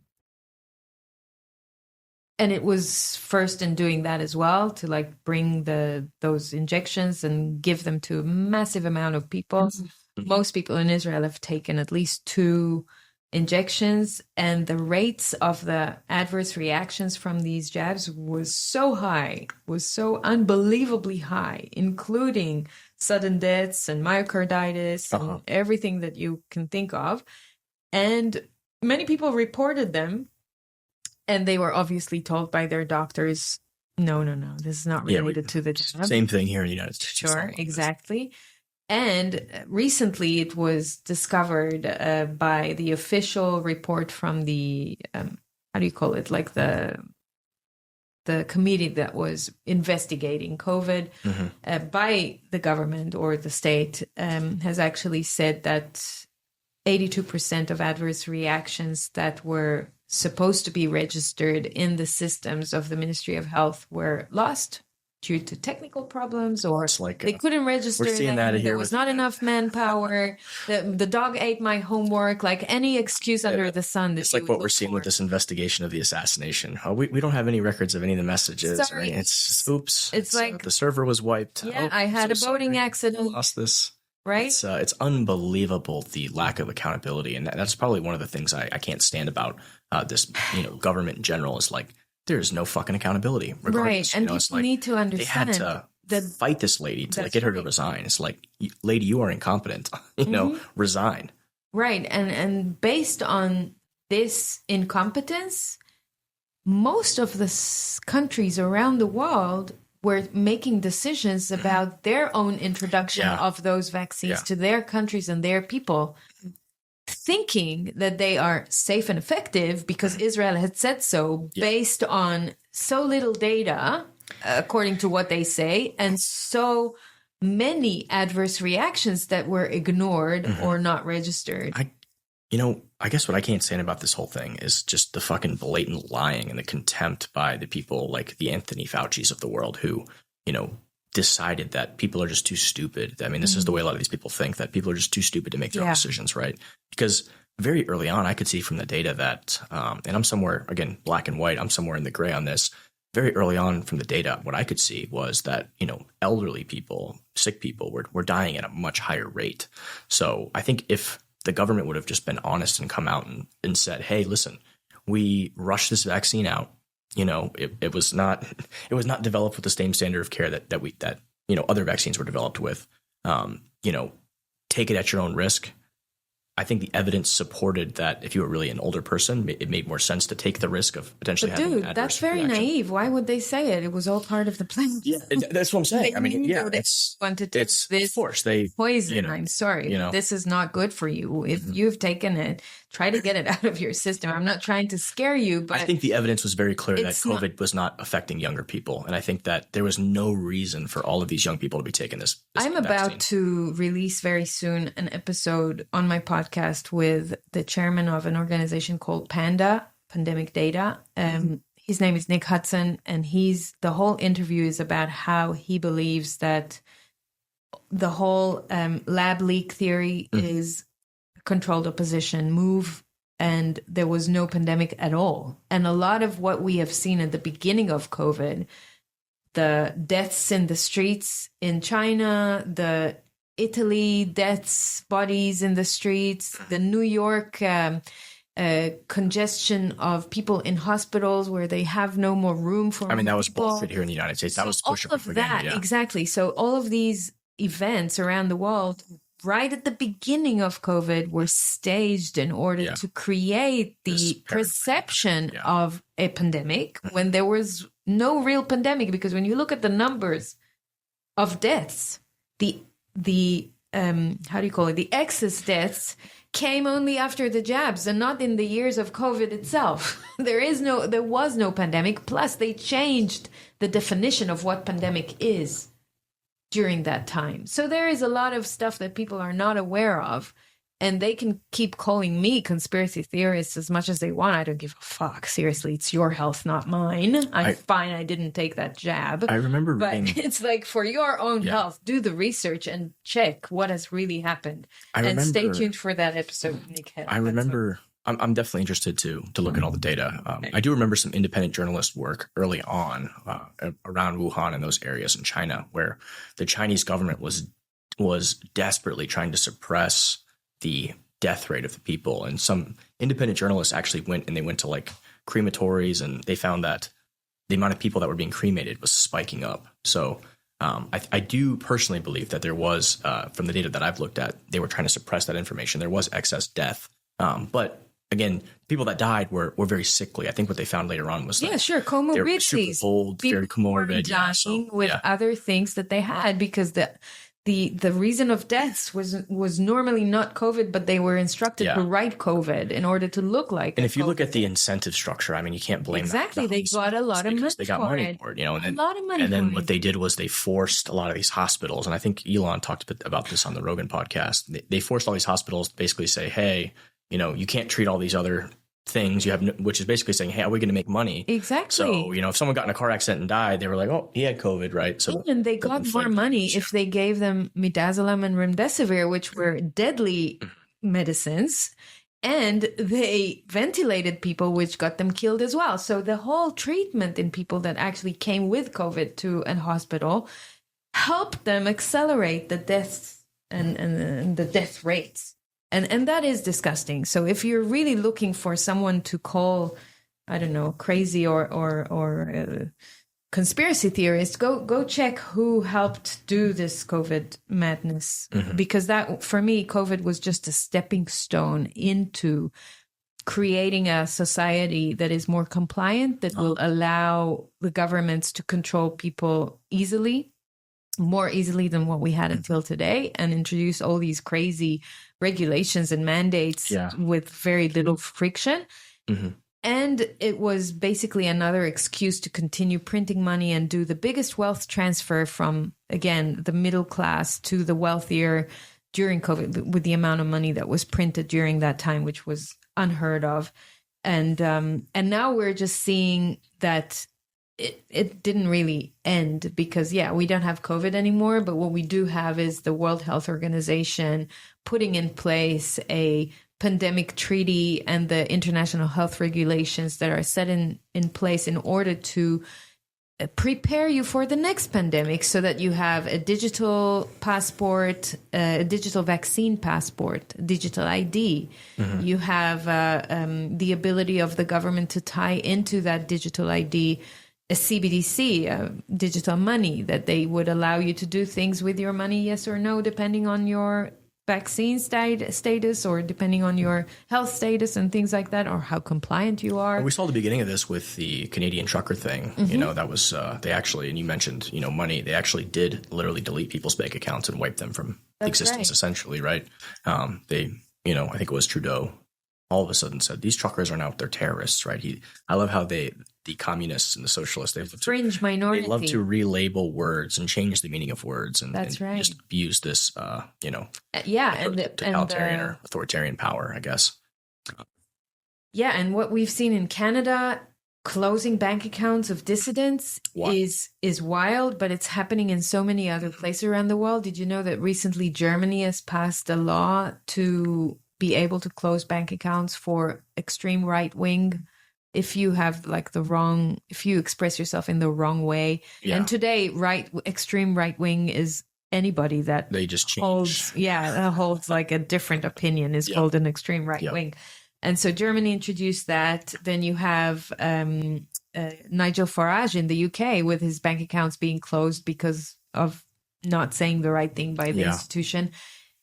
it was first in doing that as well, to bring those injections and give them to a massive amount of people. Most people in Israel have taken at least 2 injections, and the rates of the adverse reactions from these jabs was so unbelievably high, including sudden deaths and myocarditis and everything that you can think of. And many people reported them, and they were obviously told by their doctors, no, this is not related to the jab. Same thing here in the United States. Sure, exactly. And recently it was discovered by the official report from the, how do you call it? Like the committee that was investigating COVID by the government or the state has actually said that 82% of adverse reactions that were supposed to be registered in the systems of the Ministry of Health were lost due to technical problems, or like, they couldn't register them. There was not enough manpower. The dog ate my homework, like any excuse under the sun. It's like what we're seeing with this investigation of the assassination. We don't have any records of any of the messages. Sorry. Right? It's just, oops. It's like the server was wiped. Yeah, I had a boating accident. Lost this. Right? It's unbelievable, the lack of accountability. And that's probably one of the things I can't stand about this, government in general, is like, there's no fucking accountability. Right. And people need to understand. They had to fight this lady to get her to resign. It's like, lady, you are incompetent. Resign. Right. And based on this incompetence, most of the countries around the world were making decisions about their own introduction of those vaccines to their countries and their people, thinking that they are safe and effective because Israel had said so, based on so little data, according to what they say, and so many adverse reactions that were ignored or not registered. I guess what I can't stand about this whole thing is just the fucking blatant lying and the contempt by the people like the Anthony Fauci's of the world who, decided that people are just too stupid. I mean, this is the way a lot of these people think, that people are just too stupid to make their own decisions, right? Because very early on, I could see from the data that, and I'm somewhere, again, black and white, I'm somewhere in the gray on this. Very early on from the data, what I could see was that, elderly people, sick people were dying at a much higher rate. So I think if the government would have just been honest and come out and said, hey, listen, we rushed this vaccine out. It was not developed with the same standard of care that other vaccines were developed with. Take it at your own risk. I think the evidence supported that if you were really an older person, it made more sense to take the risk of potentially having an adverse that's very reaction. naive. Why would they say it? It was all part of the plan. Yeah, that's what I'm saying. I mean, it's this force. They poison. I'm sorry. This is not good for you. If you've taken it, try to get it out of your system. I'm not trying to scare you, but I think the evidence was very clear that COVID was not affecting younger people. And I think that there was no reason for all of these young people to be taking this I'm vaccine. about to release very soon an episode on my podcast with the chairman of an organization called PANDA, Pandemic Data. His name is Nick Hudson, and the whole interview is about how he believes that the whole lab leak theory is controlled opposition move, and there was no pandemic at all. And a lot of what we have seen at the beginning of COVID, the deaths in the streets in China, the Italy deaths, bodies in the streets, the New York congestion of people in hospitals where they have no more room for that was people. bullshit here in the United States. That was push all of that, exactly. So all of these events around the world, right at the beginning of COVID, were staged in order to create the perception of a pandemic when there was no real pandemic. Because when you look at the numbers of deaths, the the excess deaths came only after the jabs and not in the years of COVID itself. There was no pandemic. Plus, they changed the definition of what pandemic is during that time. So there is a lot of stuff that people are not aware of, and they can keep calling me conspiracy theorist as much as they want. I don't give a fuck. Seriously, it's your health, not mine. I'm fine. I didn't take that jab. I remember but it's like, for your own health, do the research and check what has really happened. And stay tuned for that episode, Nick. I remember, I'm definitely interested to look at all the data. I do remember some independent journalist work early on around Wuhan and those areas in China, where the Chinese government was desperately trying to suppress the death rate of the people. And some independent journalists actually went to like crematories, and they found that the amount of people that were being cremated was spiking up. So I do personally believe that there was, from the data that I've looked at, they were trying to suppress that information. There was excess death. But again, people that died were very sickly. I think what they found later on was comorbidities. They were super old, very comorbid, dying with other things that they had, because the reason of deaths was normally not COVID, but they were instructed to write COVID in order to look like. And if you look at the incentive structure, I mean, you can't blame exactly. They got a lot of money. They got money for it, you know, a lot of money. And then what they did was they forced a lot of these hospitals, and I think Elon talked a bit about this on the Rogan podcast. They forced all these hospitals to basically say, hey, you know, you can't treat all these other things you have, which is basically saying, hey, are we going to make money? Exactly. So, you know, if someone got in a car accident and died, they were like, oh, he had COVID, right? So and they got more money if they gave them midazolam and remdesivir, which were deadly medicines, and they ventilated people, which got them killed as well. So the whole treatment in people that actually came with COVID to a hospital helped them accelerate the deaths and the death rates. And that is disgusting. So if you're really looking for someone to call, I don't know, crazy or conspiracy theorist, go check who helped do this COVID madness. Because that, for me, COVID was just a stepping stone into creating a society that is more compliant, that will allow the governments to control people easily, more easily than what we had until today, and introduce all these crazy regulations and mandates with very little friction. And it was basically another excuse to continue printing money and do the biggest wealth transfer from, again, the middle class to the wealthier during COVID, with the amount of money that was printed during that time, which was unheard of. And now we're just seeing that it didn't really end, because, we don't have COVID anymore. But what we do have is the World Health Organization putting in place a pandemic treaty and the international health regulations that are set in place in order to prepare you for the next pandemic, so that you have a digital passport, a digital vaccine passport, digital ID. You have the ability of the government to tie into that digital ID a CBDC, digital money, that they would allow you to do things with your money, yes or no, depending on your vaccine status or depending on your health status and things like that, or how compliant you are. We saw the beginning of this with the Canadian trucker thing. You know, that was, they actually, and you mentioned, you know, money, they actually did literally delete people's bank accounts and wipe them from existence, essentially, right? They, you know, I think it was Trudeau, all of a sudden said, these truckers are now, they're terrorists, right? I love how the communists and the socialists, they love fringe minority. They love to relabel words and change the meaning of words, and right. just abuse this, you know, totalitarian or authoritarian power, I guess. And what we've seen in Canada, closing bank accounts of dissidents is wild, but it's happening in so many other places around the world. Did you know that recently Germany has passed a law to be able to close bank accounts for extreme right wing if you have if you express yourself in the wrong way. And today, extreme right wing is anybody that they just holds like a different opinion is called an extreme right wing. And so Germany introduced that. Then you have Nigel Farage in the UK with his bank accounts being closed because of not saying the right thing by the institution.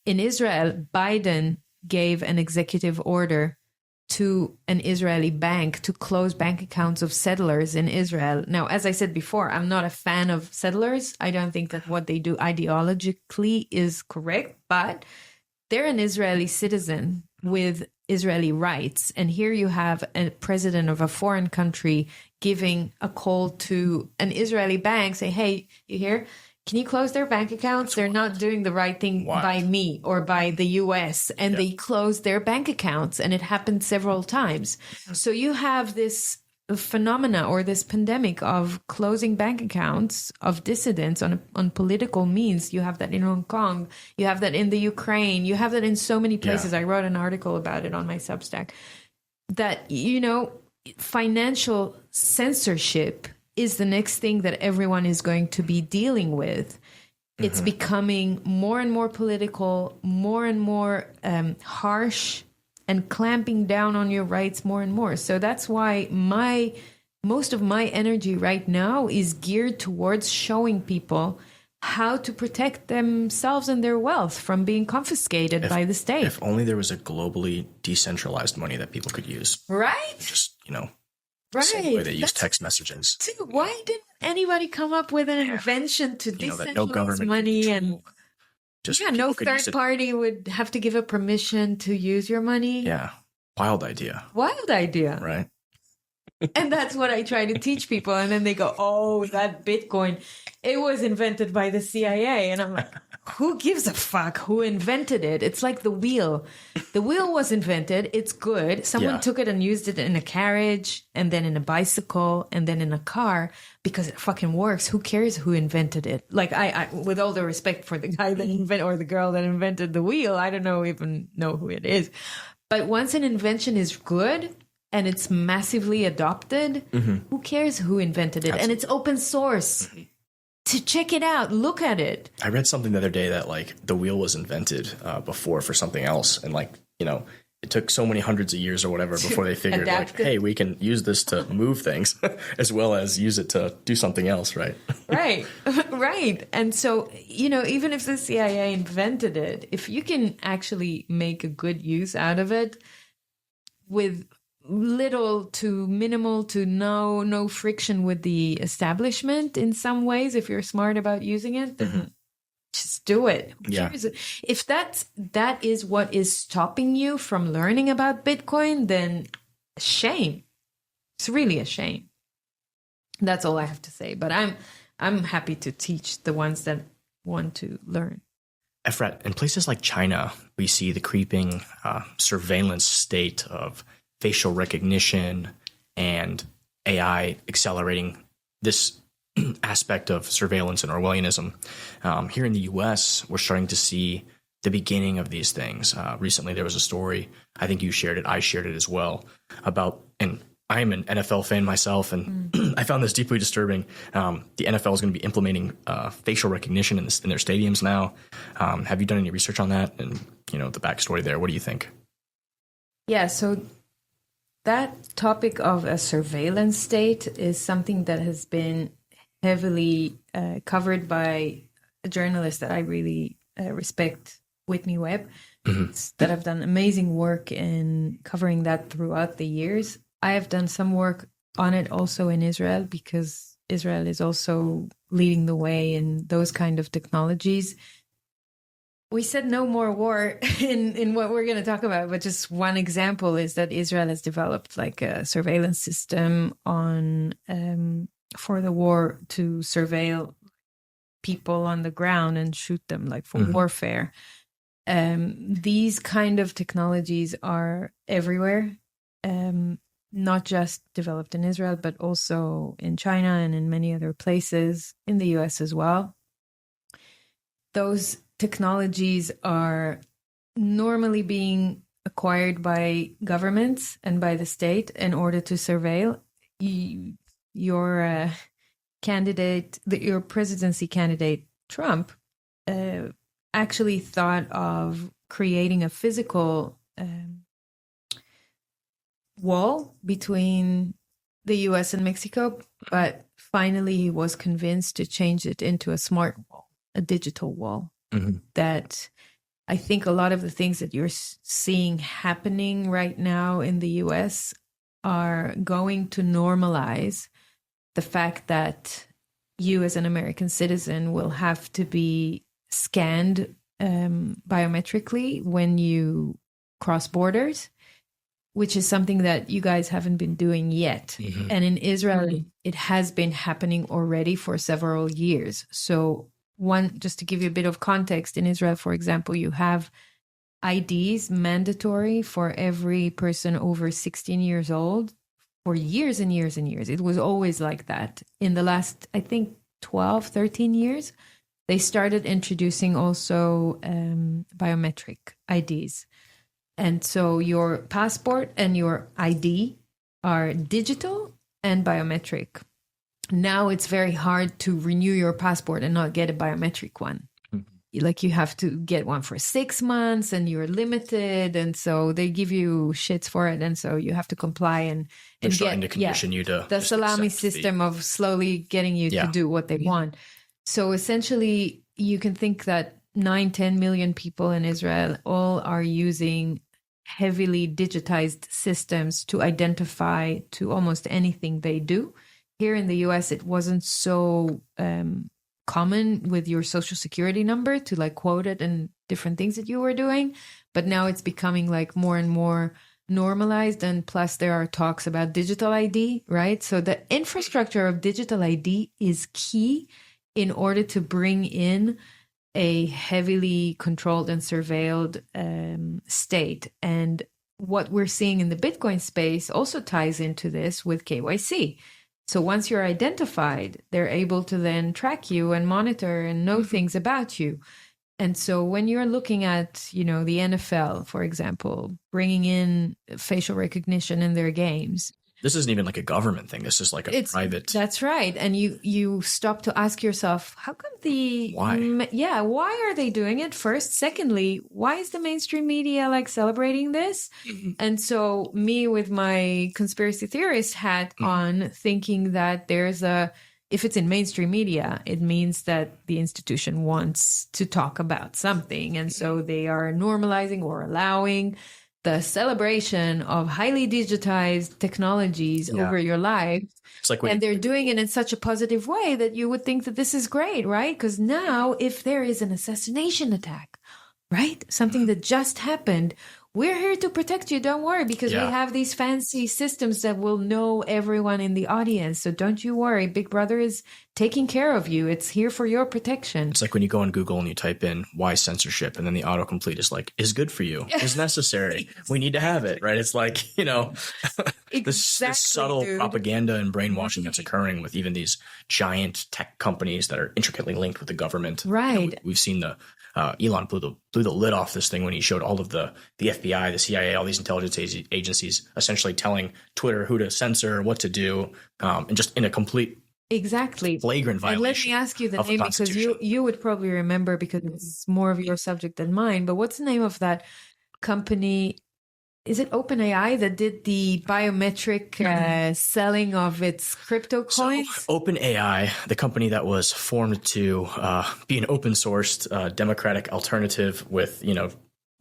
In Israel, Biden gave an executive order to an Israeli bank to close bank accounts of settlers in Israel. Now, as I said before, I'm not a fan of settlers. I don't think that what they do ideologically is correct, but they're an Israeli citizen with Israeli rights. And here you have a president of a foreign country giving a call to an Israeli bank, say, hey, you hear? Can you close their bank accounts? They're not doing the right thing by me or by the US. And they closed their bank accounts, and it happened several times. So you have this phenomena or this pandemic of closing bank accounts of dissidents on political means. You have that in Hong Kong. You have that in the Ukraine. You have that in so many places. I wrote an article about it on my Substack. That, you know, financial censorship is the next thing that everyone is going to be dealing with. It's becoming more and more political, more and more harsh, and clamping down on your rights more and more. So that's why most of my energy right now is geared towards showing people how to protect themselves and their wealth from being confiscated by the state. If only there was a globally decentralized money that people could use. Right? Just, you know, right. The way they use text messages. Why didn't anybody come up with an invention to decentralize money? And Just no third party would have to give a permission to use your money. Yeah. Wild idea. Wild idea. Right. And that's what I try to teach people. And then they go, oh, that Bitcoin, it was invented by the CIA. And I'm like, who gives a fuck who invented it? It's like the wheel. The wheel was invented. It's good. Someone took it and used it in a carriage and then in a bicycle and then in a car because it fucking works. Who cares who invented it? Like I with all the respect for the guy that invented or the girl that invented the wheel, I don't even know who it is. But once an invention is good and it's massively adopted, who cares who invented it? Absolutely. And it's open source. To check it out, look at it. I read something the other day that like the wheel was invented before for something else, and like it took so many hundreds of years or whatever before they figured like, hey, we can use this to move things as well as use it to do something else, right? Right, right. And so even if the CIA invented it, if you can actually make a good use out of it with little to minimal to no friction with the establishment in some ways, if you're smart about using it, then just do it. Yeah. If that is what is stopping you from learning about Bitcoin, then shame. It's really a shame. That's all I have to say. But I'm happy to teach the ones that want to learn. Efrat, in places like China, we see the creeping surveillance state of facial recognition and AI accelerating this aspect of surveillance and Orwellianism. Here in the US, we're starting to see the beginning of these things. Recently, there was a story, I think you shared it, I shared it as well, about, and I'm an NFL fan myself, and I found this deeply disturbing. The NFL is going to be implementing facial recognition in their stadiums now. Have you done any research on that? And, the backstory there, what do you think? Yeah, so that topic of a surveillance state is something that has been heavily covered by a journalist that I really respect, Whitney Webb, that have done amazing work in covering that throughout the years. I have done some work on it also in Israel because Israel is also leading the way in those kind of technologies. We said no more war in what we're going to talk about, but just one example is that Israel has developed like a surveillance system on for the war to surveil people on the ground and shoot them like for warfare. These kind of technologies are everywhere, not just developed in Israel, but also in China and in many other places, in the US as well. Those technologies are normally being acquired by governments and by the state in order to surveil. Your candidate, your presidency candidate, Trump, actually thought of creating a physical wall between the US and Mexico, but finally he was convinced to change it into a smart wall, a digital wall. That I think a lot of the things that you're seeing happening right now in the US are going to normalize the fact that you as an American citizen will have to be scanned biometrically when you cross borders, which is something that you guys haven't been doing yet. And in Israel, it has been happening already for several years. So just to give you a bit of context, in Israel, for example, you have IDs mandatory for every person over 16 years old for years and years and years. It was always like that. In the last, I think, 12, 13 years, they started introducing also biometric IDs. And so your passport and your ID are digital and biometric. Now it's very hard to renew your passport and not get a biometric one. Like you have to get one for 6 months and you're limited. And so they give you shits for it. And so you have to comply and starting to condition you to the salami system of slowly getting you to do what they want. So essentially you can think that 9-10 million people in Israel all are using heavily digitized systems to identify to almost anything they do. Here in the US, it wasn't so common with your social security number to like quote it and different things that you were doing. But now it's becoming like more and more normalized. And plus there are talks about digital ID, right? So the infrastructure of digital ID is key in order to bring in a heavily controlled and surveilled state. And what we're seeing in the Bitcoin space also ties into this with KYC. So once you're identified, they're able to then track you and monitor and know things about you. And so when you're looking at, the NFL, for example, bringing in facial recognition in their games. This isn't even like a government thing. This is like a private. That's right. And you stop to ask yourself, how come why? Why are they doing it first? Secondly, why is the mainstream media like celebrating this? And so me with my conspiracy theorist hat on, thinking that if it's in mainstream media, it means that the institution wants to talk about something. And so they are normalizing or allowing the celebration of highly digitized technologies over your life. It's like and they're doing it in such a positive way that you would think that this is great, right? Because now if there is an assassination attack, right? Something that just happened, we're here to protect you. Don't worry, because we have these fancy systems that will know everyone in the audience. So don't you worry. Big Brother is taking care of you. It's here for your protection. It's like when you go on Google and you type in why censorship, and then the autocomplete is like, is good for you, is necessary. We need to have it, right? It's like, this subtle propaganda and brainwashing that's occurring with even these giant tech companies that are intricately linked with the government. Right. We've seen Elon blew the lid off this thing when he showed all of the FBI, the CIA, all these intelligence agencies essentially telling Twitter who to censor, what to do, and just in a complete flagrant violation. And let me ask you the name, because you would probably remember, because it's more of your subject than mine. But what's the name of that company? Is it OpenAI that did the biometric selling of its crypto coins? So, OpenAI, the company that was formed to be an open sourced democratic alternative with,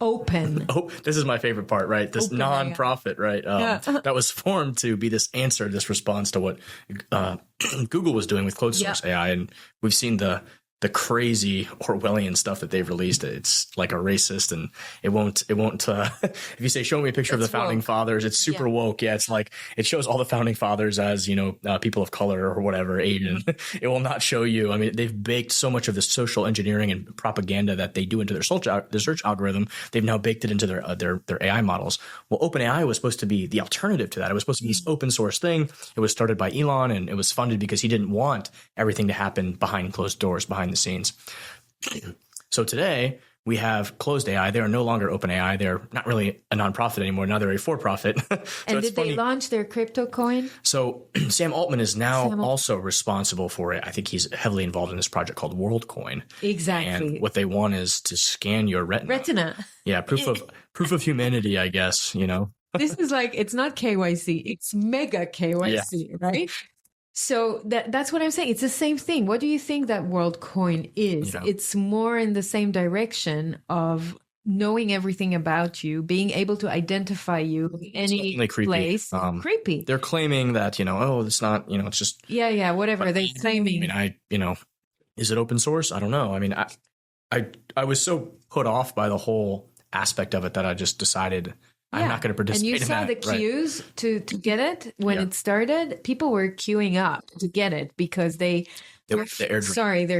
open. Oh, this is my favorite part, right? This nonprofit, right? That was formed to be this response to what Google was doing with closed source AI. And we've seen the crazy Orwellian stuff that they've released. It's like a racist, and it won't, if you say, show me a picture of the founding fathers, it's super woke. Yeah. It's like, it shows all the founding fathers as, people of color or whatever, Asian. It will not show you. I mean, they've baked so much of the social engineering and propaganda that they do into their search algorithm. They've now baked it into their AI models. Well, OpenAI was supposed to be the alternative to that. It was supposed to be this open source thing. It was started by Elon, and it was funded because he didn't want everything to happen behind closed doors, behind the scenes. So today we have closed AI. They are no longer OpenAI. They're not really a nonprofit anymore. Now they're a for-profit. And did they launch their crypto coin? So Sam Altman is now also responsible for it. I think he's heavily involved in this project called WorldCoin. Exactly. And what they want is to scan your retina. Yeah, proof of humanity, I guess, This is like, it's not KYC, it's mega KYC, right? So that's what I'm saying. It's the same thing. What do you think that WorldCoin is? It's more in the same direction of knowing everything about you, being able to identify you in any place. Creepy. They're claiming that, it's not, it's just. Yeah, whatever they're claiming. Is it open source? I don't know. I mean, I was so put off by the whole aspect of it that I just decided I'm not going to participate in that. And you saw the queues to get it when it started. People were queuing up to get it because they're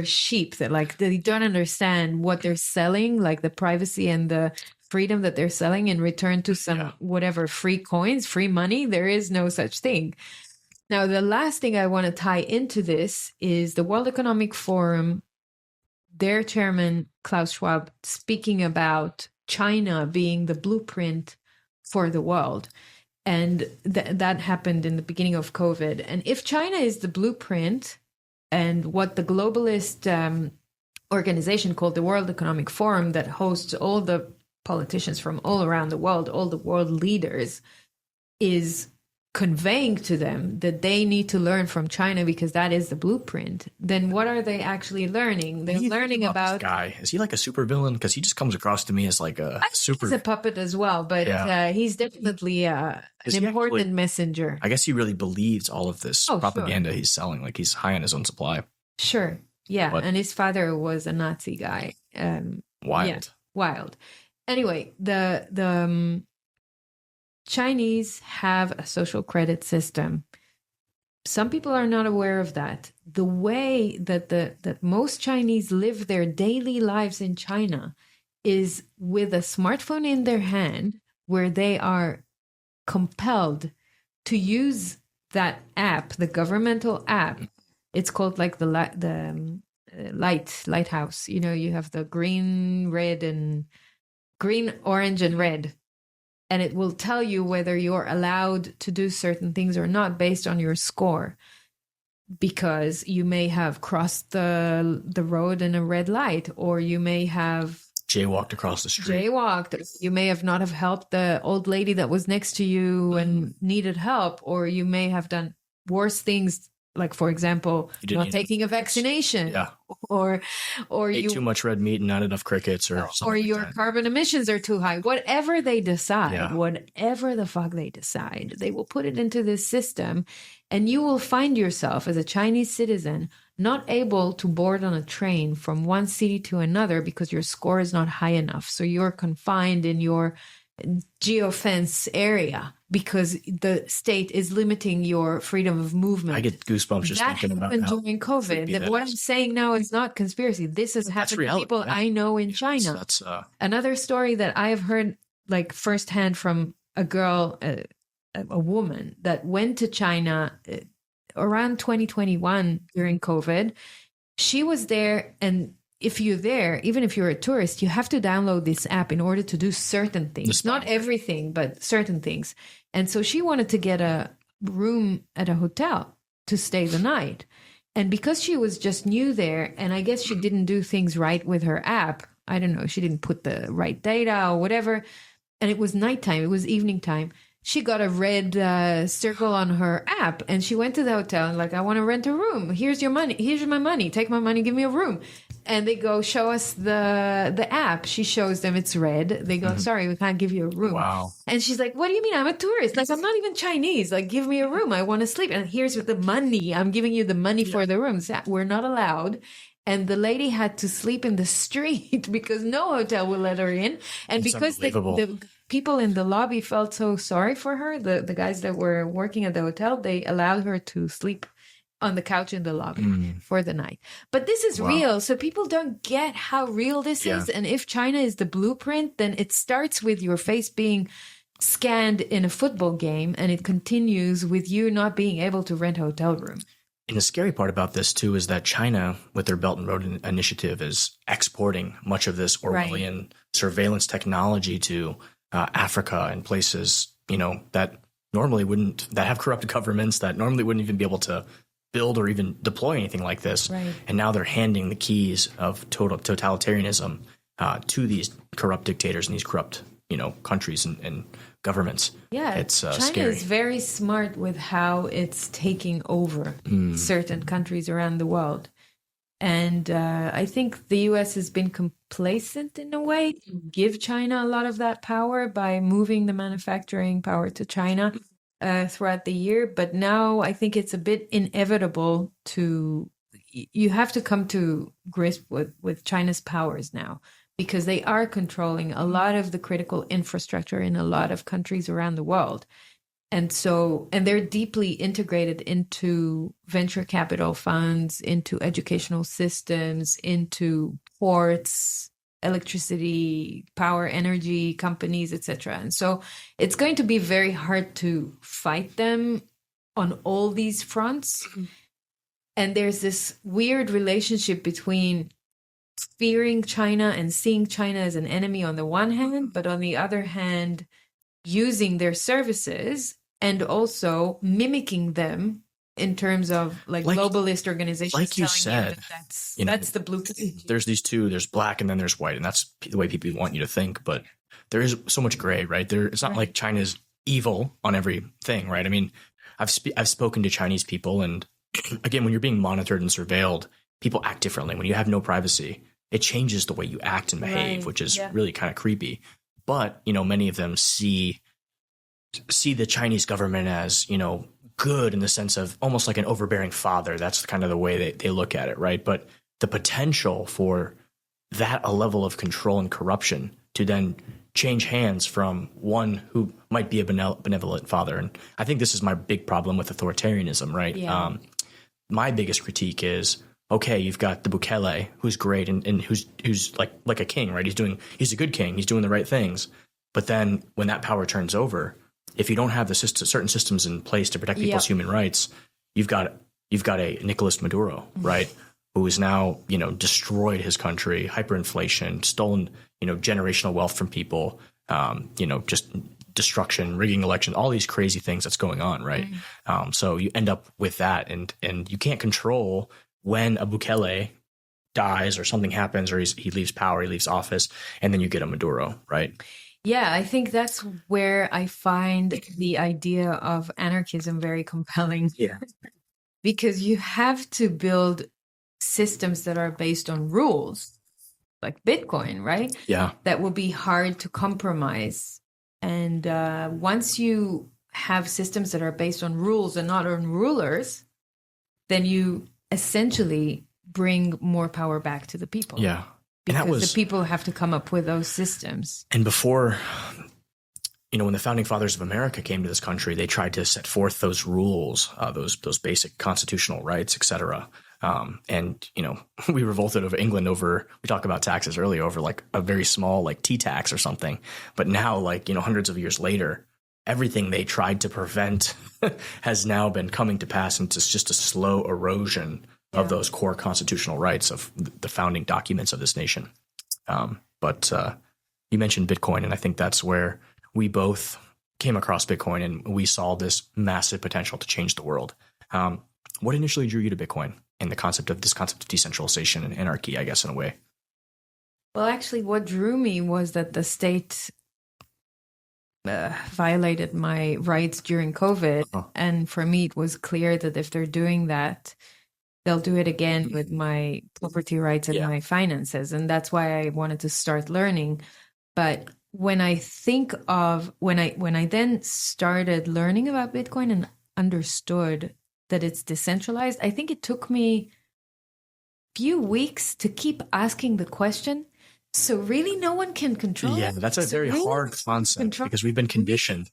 sheep. That they don't understand what they're selling, like the privacy and the freedom that they're selling in return to some whatever free coins, free money. There is no such thing. Now, the last thing I want to tie into this is the World Economic Forum, their chairman, Klaus Schwab, speaking about China being the blueprint for the world. And that happened in the beginning of COVID. And if China is the blueprint, and what the globalist organization called the World Economic Forum, that hosts all the politicians from all around the world, all the world leaders, is conveying to them that they need to learn from China because that is the blueprint, then what are they actually learning? They're learning about this guy. Is he like a super villain? Because he just comes across to me as like a super. He's a puppet as well, but he's definitely an important messenger. I guess he really believes all of this propaganda he's selling. Like he's high on his own supply. Sure. Yeah, But and his father was a Nazi guy. wild. Yeah, wild. Anyway, the Chinese have a social credit system. Some people are not aware of that. The way that that most Chinese live their daily lives in China is with a smartphone in their hand, where they are compelled to use that app, the governmental app. It's called like the lighthouse. You know, you have the green, orange, and red, and it will tell you whether you're allowed to do certain things or not based on your score, because you may have crossed the road in a red light, or you may have Jaywalked across the street. You may have not have helped the old lady that was next to you and needed help, or you may have done worse things, like, for example, not taking a vaccination. Yeah. Or ate you too much red meat and not enough crickets, or something. Or your carbon emissions are too high. Whatever they decide, Yeah. whatever the fuck they decide, they will put it into this system, and you will find yourself as a Chinese citizen not able to board on a train from one city to another because your score is not high enough. So you're confined in your geofence area because the state is limiting your freedom of movement. I get goosebumps just thinking about that how happened during COVID. What I'm saying now is not conspiracy. This has happened to people I know in China. That's another story that I have heard, like, firsthand from a girl, a woman that went to China around 2021 during COVID. She was there, and if you're there, even if you're a tourist, you have to download this app in order to do certain things. Not everything, but certain things. And so she wanted to get a room at a hotel to stay the night. And because she was just new there, and I guess she didn't do things right with her app, I don't know, she didn't put the right data or whatever, and it was nighttime, it was evening time, she got a red circle on her app, and she went to the hotel and, like, I want to rent a room. Here's your money. Here's my money. Take my money. Give me a room. And they go, show us the app. She shows them it's red. They go, sorry, we can't give you a room. Wow. And she's like, what do you mean? I'm a tourist. Like, I'm not even Chinese. Like, give me a room. I want to sleep. And here's the money. I'm giving you the money for the rooms. We're not allowed. And the lady had to sleep in the street because no hotel will let her in. And That's because the people in the lobby felt so sorry for her, the guys that were working at the hotel, they allowed her to sleep on the couch in the lobby for the night. But this is real. So people don't get how real this is. And if China is the blueprint, then it starts with your face being scanned in a football game, and it continues with you not being able to rent a hotel room. And the scary part about this, too, is that China, with their Belt and Road Initiative, is exporting much of this Orwellian surveillance technology to Africa and places, you know, that normally wouldn't, that have corrupt governments, that normally wouldn't even be able to build or even deploy anything like this. Right. And now they're handing the keys of totalitarianism to these corrupt dictators and these corrupt, you know, countries and governments. Yeah, it's China scary. is very smart with how it's taking over certain countries around the world. And I think the U.S. has been complacent in a way to give China a lot of that power by moving the manufacturing power to China throughout the year. But now I think it's a bit inevitable you have to come to grips with China's powers now, because they are controlling a lot of the critical infrastructure in a lot of countries around the world. And they're deeply integrated into venture capital funds, into educational systems, into ports, electricity, power, energy companies, etc. And so it's going to be very hard to fight them on all these fronts. And there's this weird relationship between fearing China and seeing China as an enemy on the one hand, but on the other hand, using their services and also mimicking them in terms of like globalist organizations. Like you said, that's the blueprint. There's these two, there's black and then there's white, and that's the way people want you to think. But there is so much gray, right? It's not like China's evil on everything, right? I mean, I've spoken to Chinese people, and again, when you're being monitored and surveilled, people act differently. When you have no privacy, it changes the way you act and behave, which is really kind of creepy. But, you know, many of them see the Chinese government as, you know, good in the sense of almost like an overbearing father. That's kind of the way they look at it, right? But the potential for that a level of control and corruption to then change hands from one who might be a benevolent father. And I think this is my big problem with authoritarianism, right? Yeah. My biggest critique is, okay, you've got the Bukele, who's great and who's like a king, right? He's a good king. He's doing the right things. But then when that power turns over, if you don't have the certain systems in place to protect people's human rights, you've got a Nicolas Maduro, right? Who has now, destroyed his country, hyperinflation, stolen, generational wealth from people, just destruction, rigging election, all these crazy things that's going on, right? So you end up with that, and you can't control when a Bukele dies or something happens or he leaves power, he leaves office, and then you get a Maduro, right? Yeah, I think that's where I find the idea of anarchism very compelling. Yeah. Because you have to build systems that are based on rules, like Bitcoin, right? Yeah. That will be hard to compromise. And once you have systems that are based on rules and not on rulers, then you essentially bring more power back to the people. Yeah. Because the people have to come up with those systems. And before, when the founding fathers of America came to this country, they tried to set forth those rules, those basic constitutional rights, et cetera. And we revolted over England we talked about taxes earlier, over like a very small like tea tax or something. But now, hundreds of years later, everything they tried to prevent has now been coming to pass, and it's just a slow erosion of those core constitutional rights of the founding documents of this nation. But you mentioned Bitcoin, and I think that's where we both came across Bitcoin, and we saw this massive potential to change the world. What initially drew you to Bitcoin and this concept of decentralization and anarchy, I guess, in a way? Well, actually, what drew me was that the state violated my rights during COVID. And for me, it was clear that if they're doing that, they'll do it again with my property rights and my finances. And that's why I wanted to start learning. But when I think of when I then started learning about Bitcoin and understood that it's decentralized, I think it took me a few weeks to keep asking the question. So really no one can control it? Yeah, that's a very hard concept because we've been conditioned.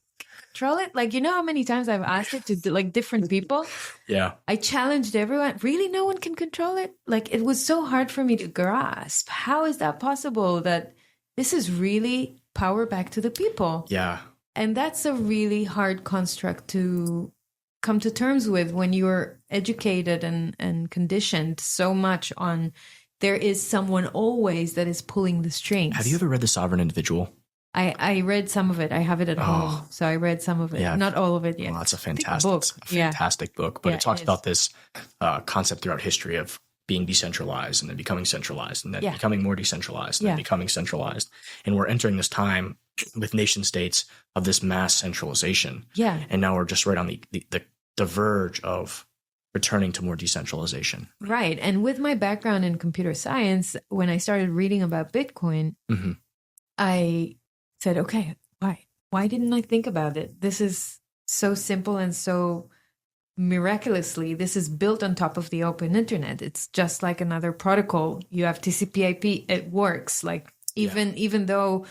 Control it? How many times I've asked it to different people? Yeah. I challenged everyone. Really no one can control it? It was so hard for me to grasp. How is that possible that this is really power back to the people? Yeah. And that's a really hard construct to come to terms with when you're educated and conditioned so much on there is someone always that is pulling the strings. Have you ever read The Sovereign Individual? I read some of it. I have it at home. So I read some of it. Yeah. Not all of it yet. Well, that's a fantastic book. But it talks about this concept throughout history of being decentralized and then becoming centralized and then becoming more decentralized and then becoming centralized. And we're entering this time with nation states of this mass centralization. Yeah. And now we're just right on the verge of returning to more decentralization. Right. And with my background in computer science, when I started reading about Bitcoin, I said, okay, why didn't I think about it? This is so simple and so miraculously, this is built on top of the open internet. It's just like another protocol. You have TCP/IP, it works. Even though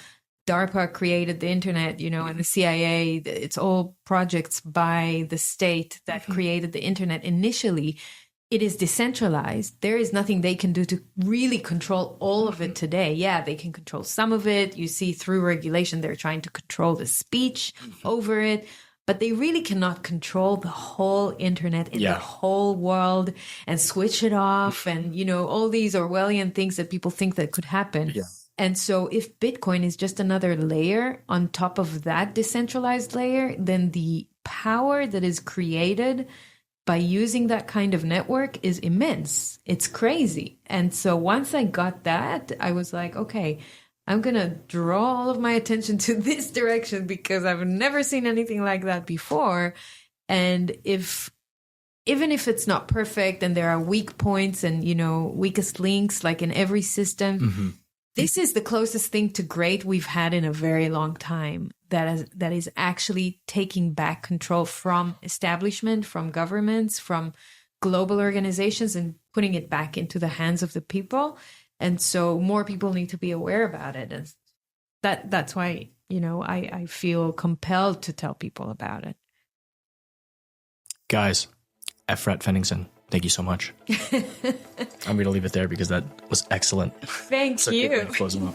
DARPA created the internet, and the CIA, it's all projects by the state that created the internet initially. It is decentralized. There is nothing they can do to really control all of it today. Yeah, they can control some of it. You see through regulation, they're trying to control the speech over it, but they really cannot control the whole internet in the whole world and switch it off and, all these Orwellian things that people think that could happen. Yeah. And so if Bitcoin is just another layer on top of that decentralized layer, then the power that is created by using that kind of network is immense. It's crazy. And so once I got that, I was like, okay, I'm going to draw all of my attention to this direction because I've never seen anything like that before. And even if it's not perfect and there are weak points and, weakest links, like in every system, this is the closest thing to great we've had in a very long time that is actually taking back control from establishment, from governments, from global organizations, and putting it back into the hands of the people. And so more people need to be aware about it. And that's why, I feel compelled to tell people about it. Guys, Efrat Fenigson, thank you so much. I'm going to leave it there because that was excellent. Thank you. Close them up.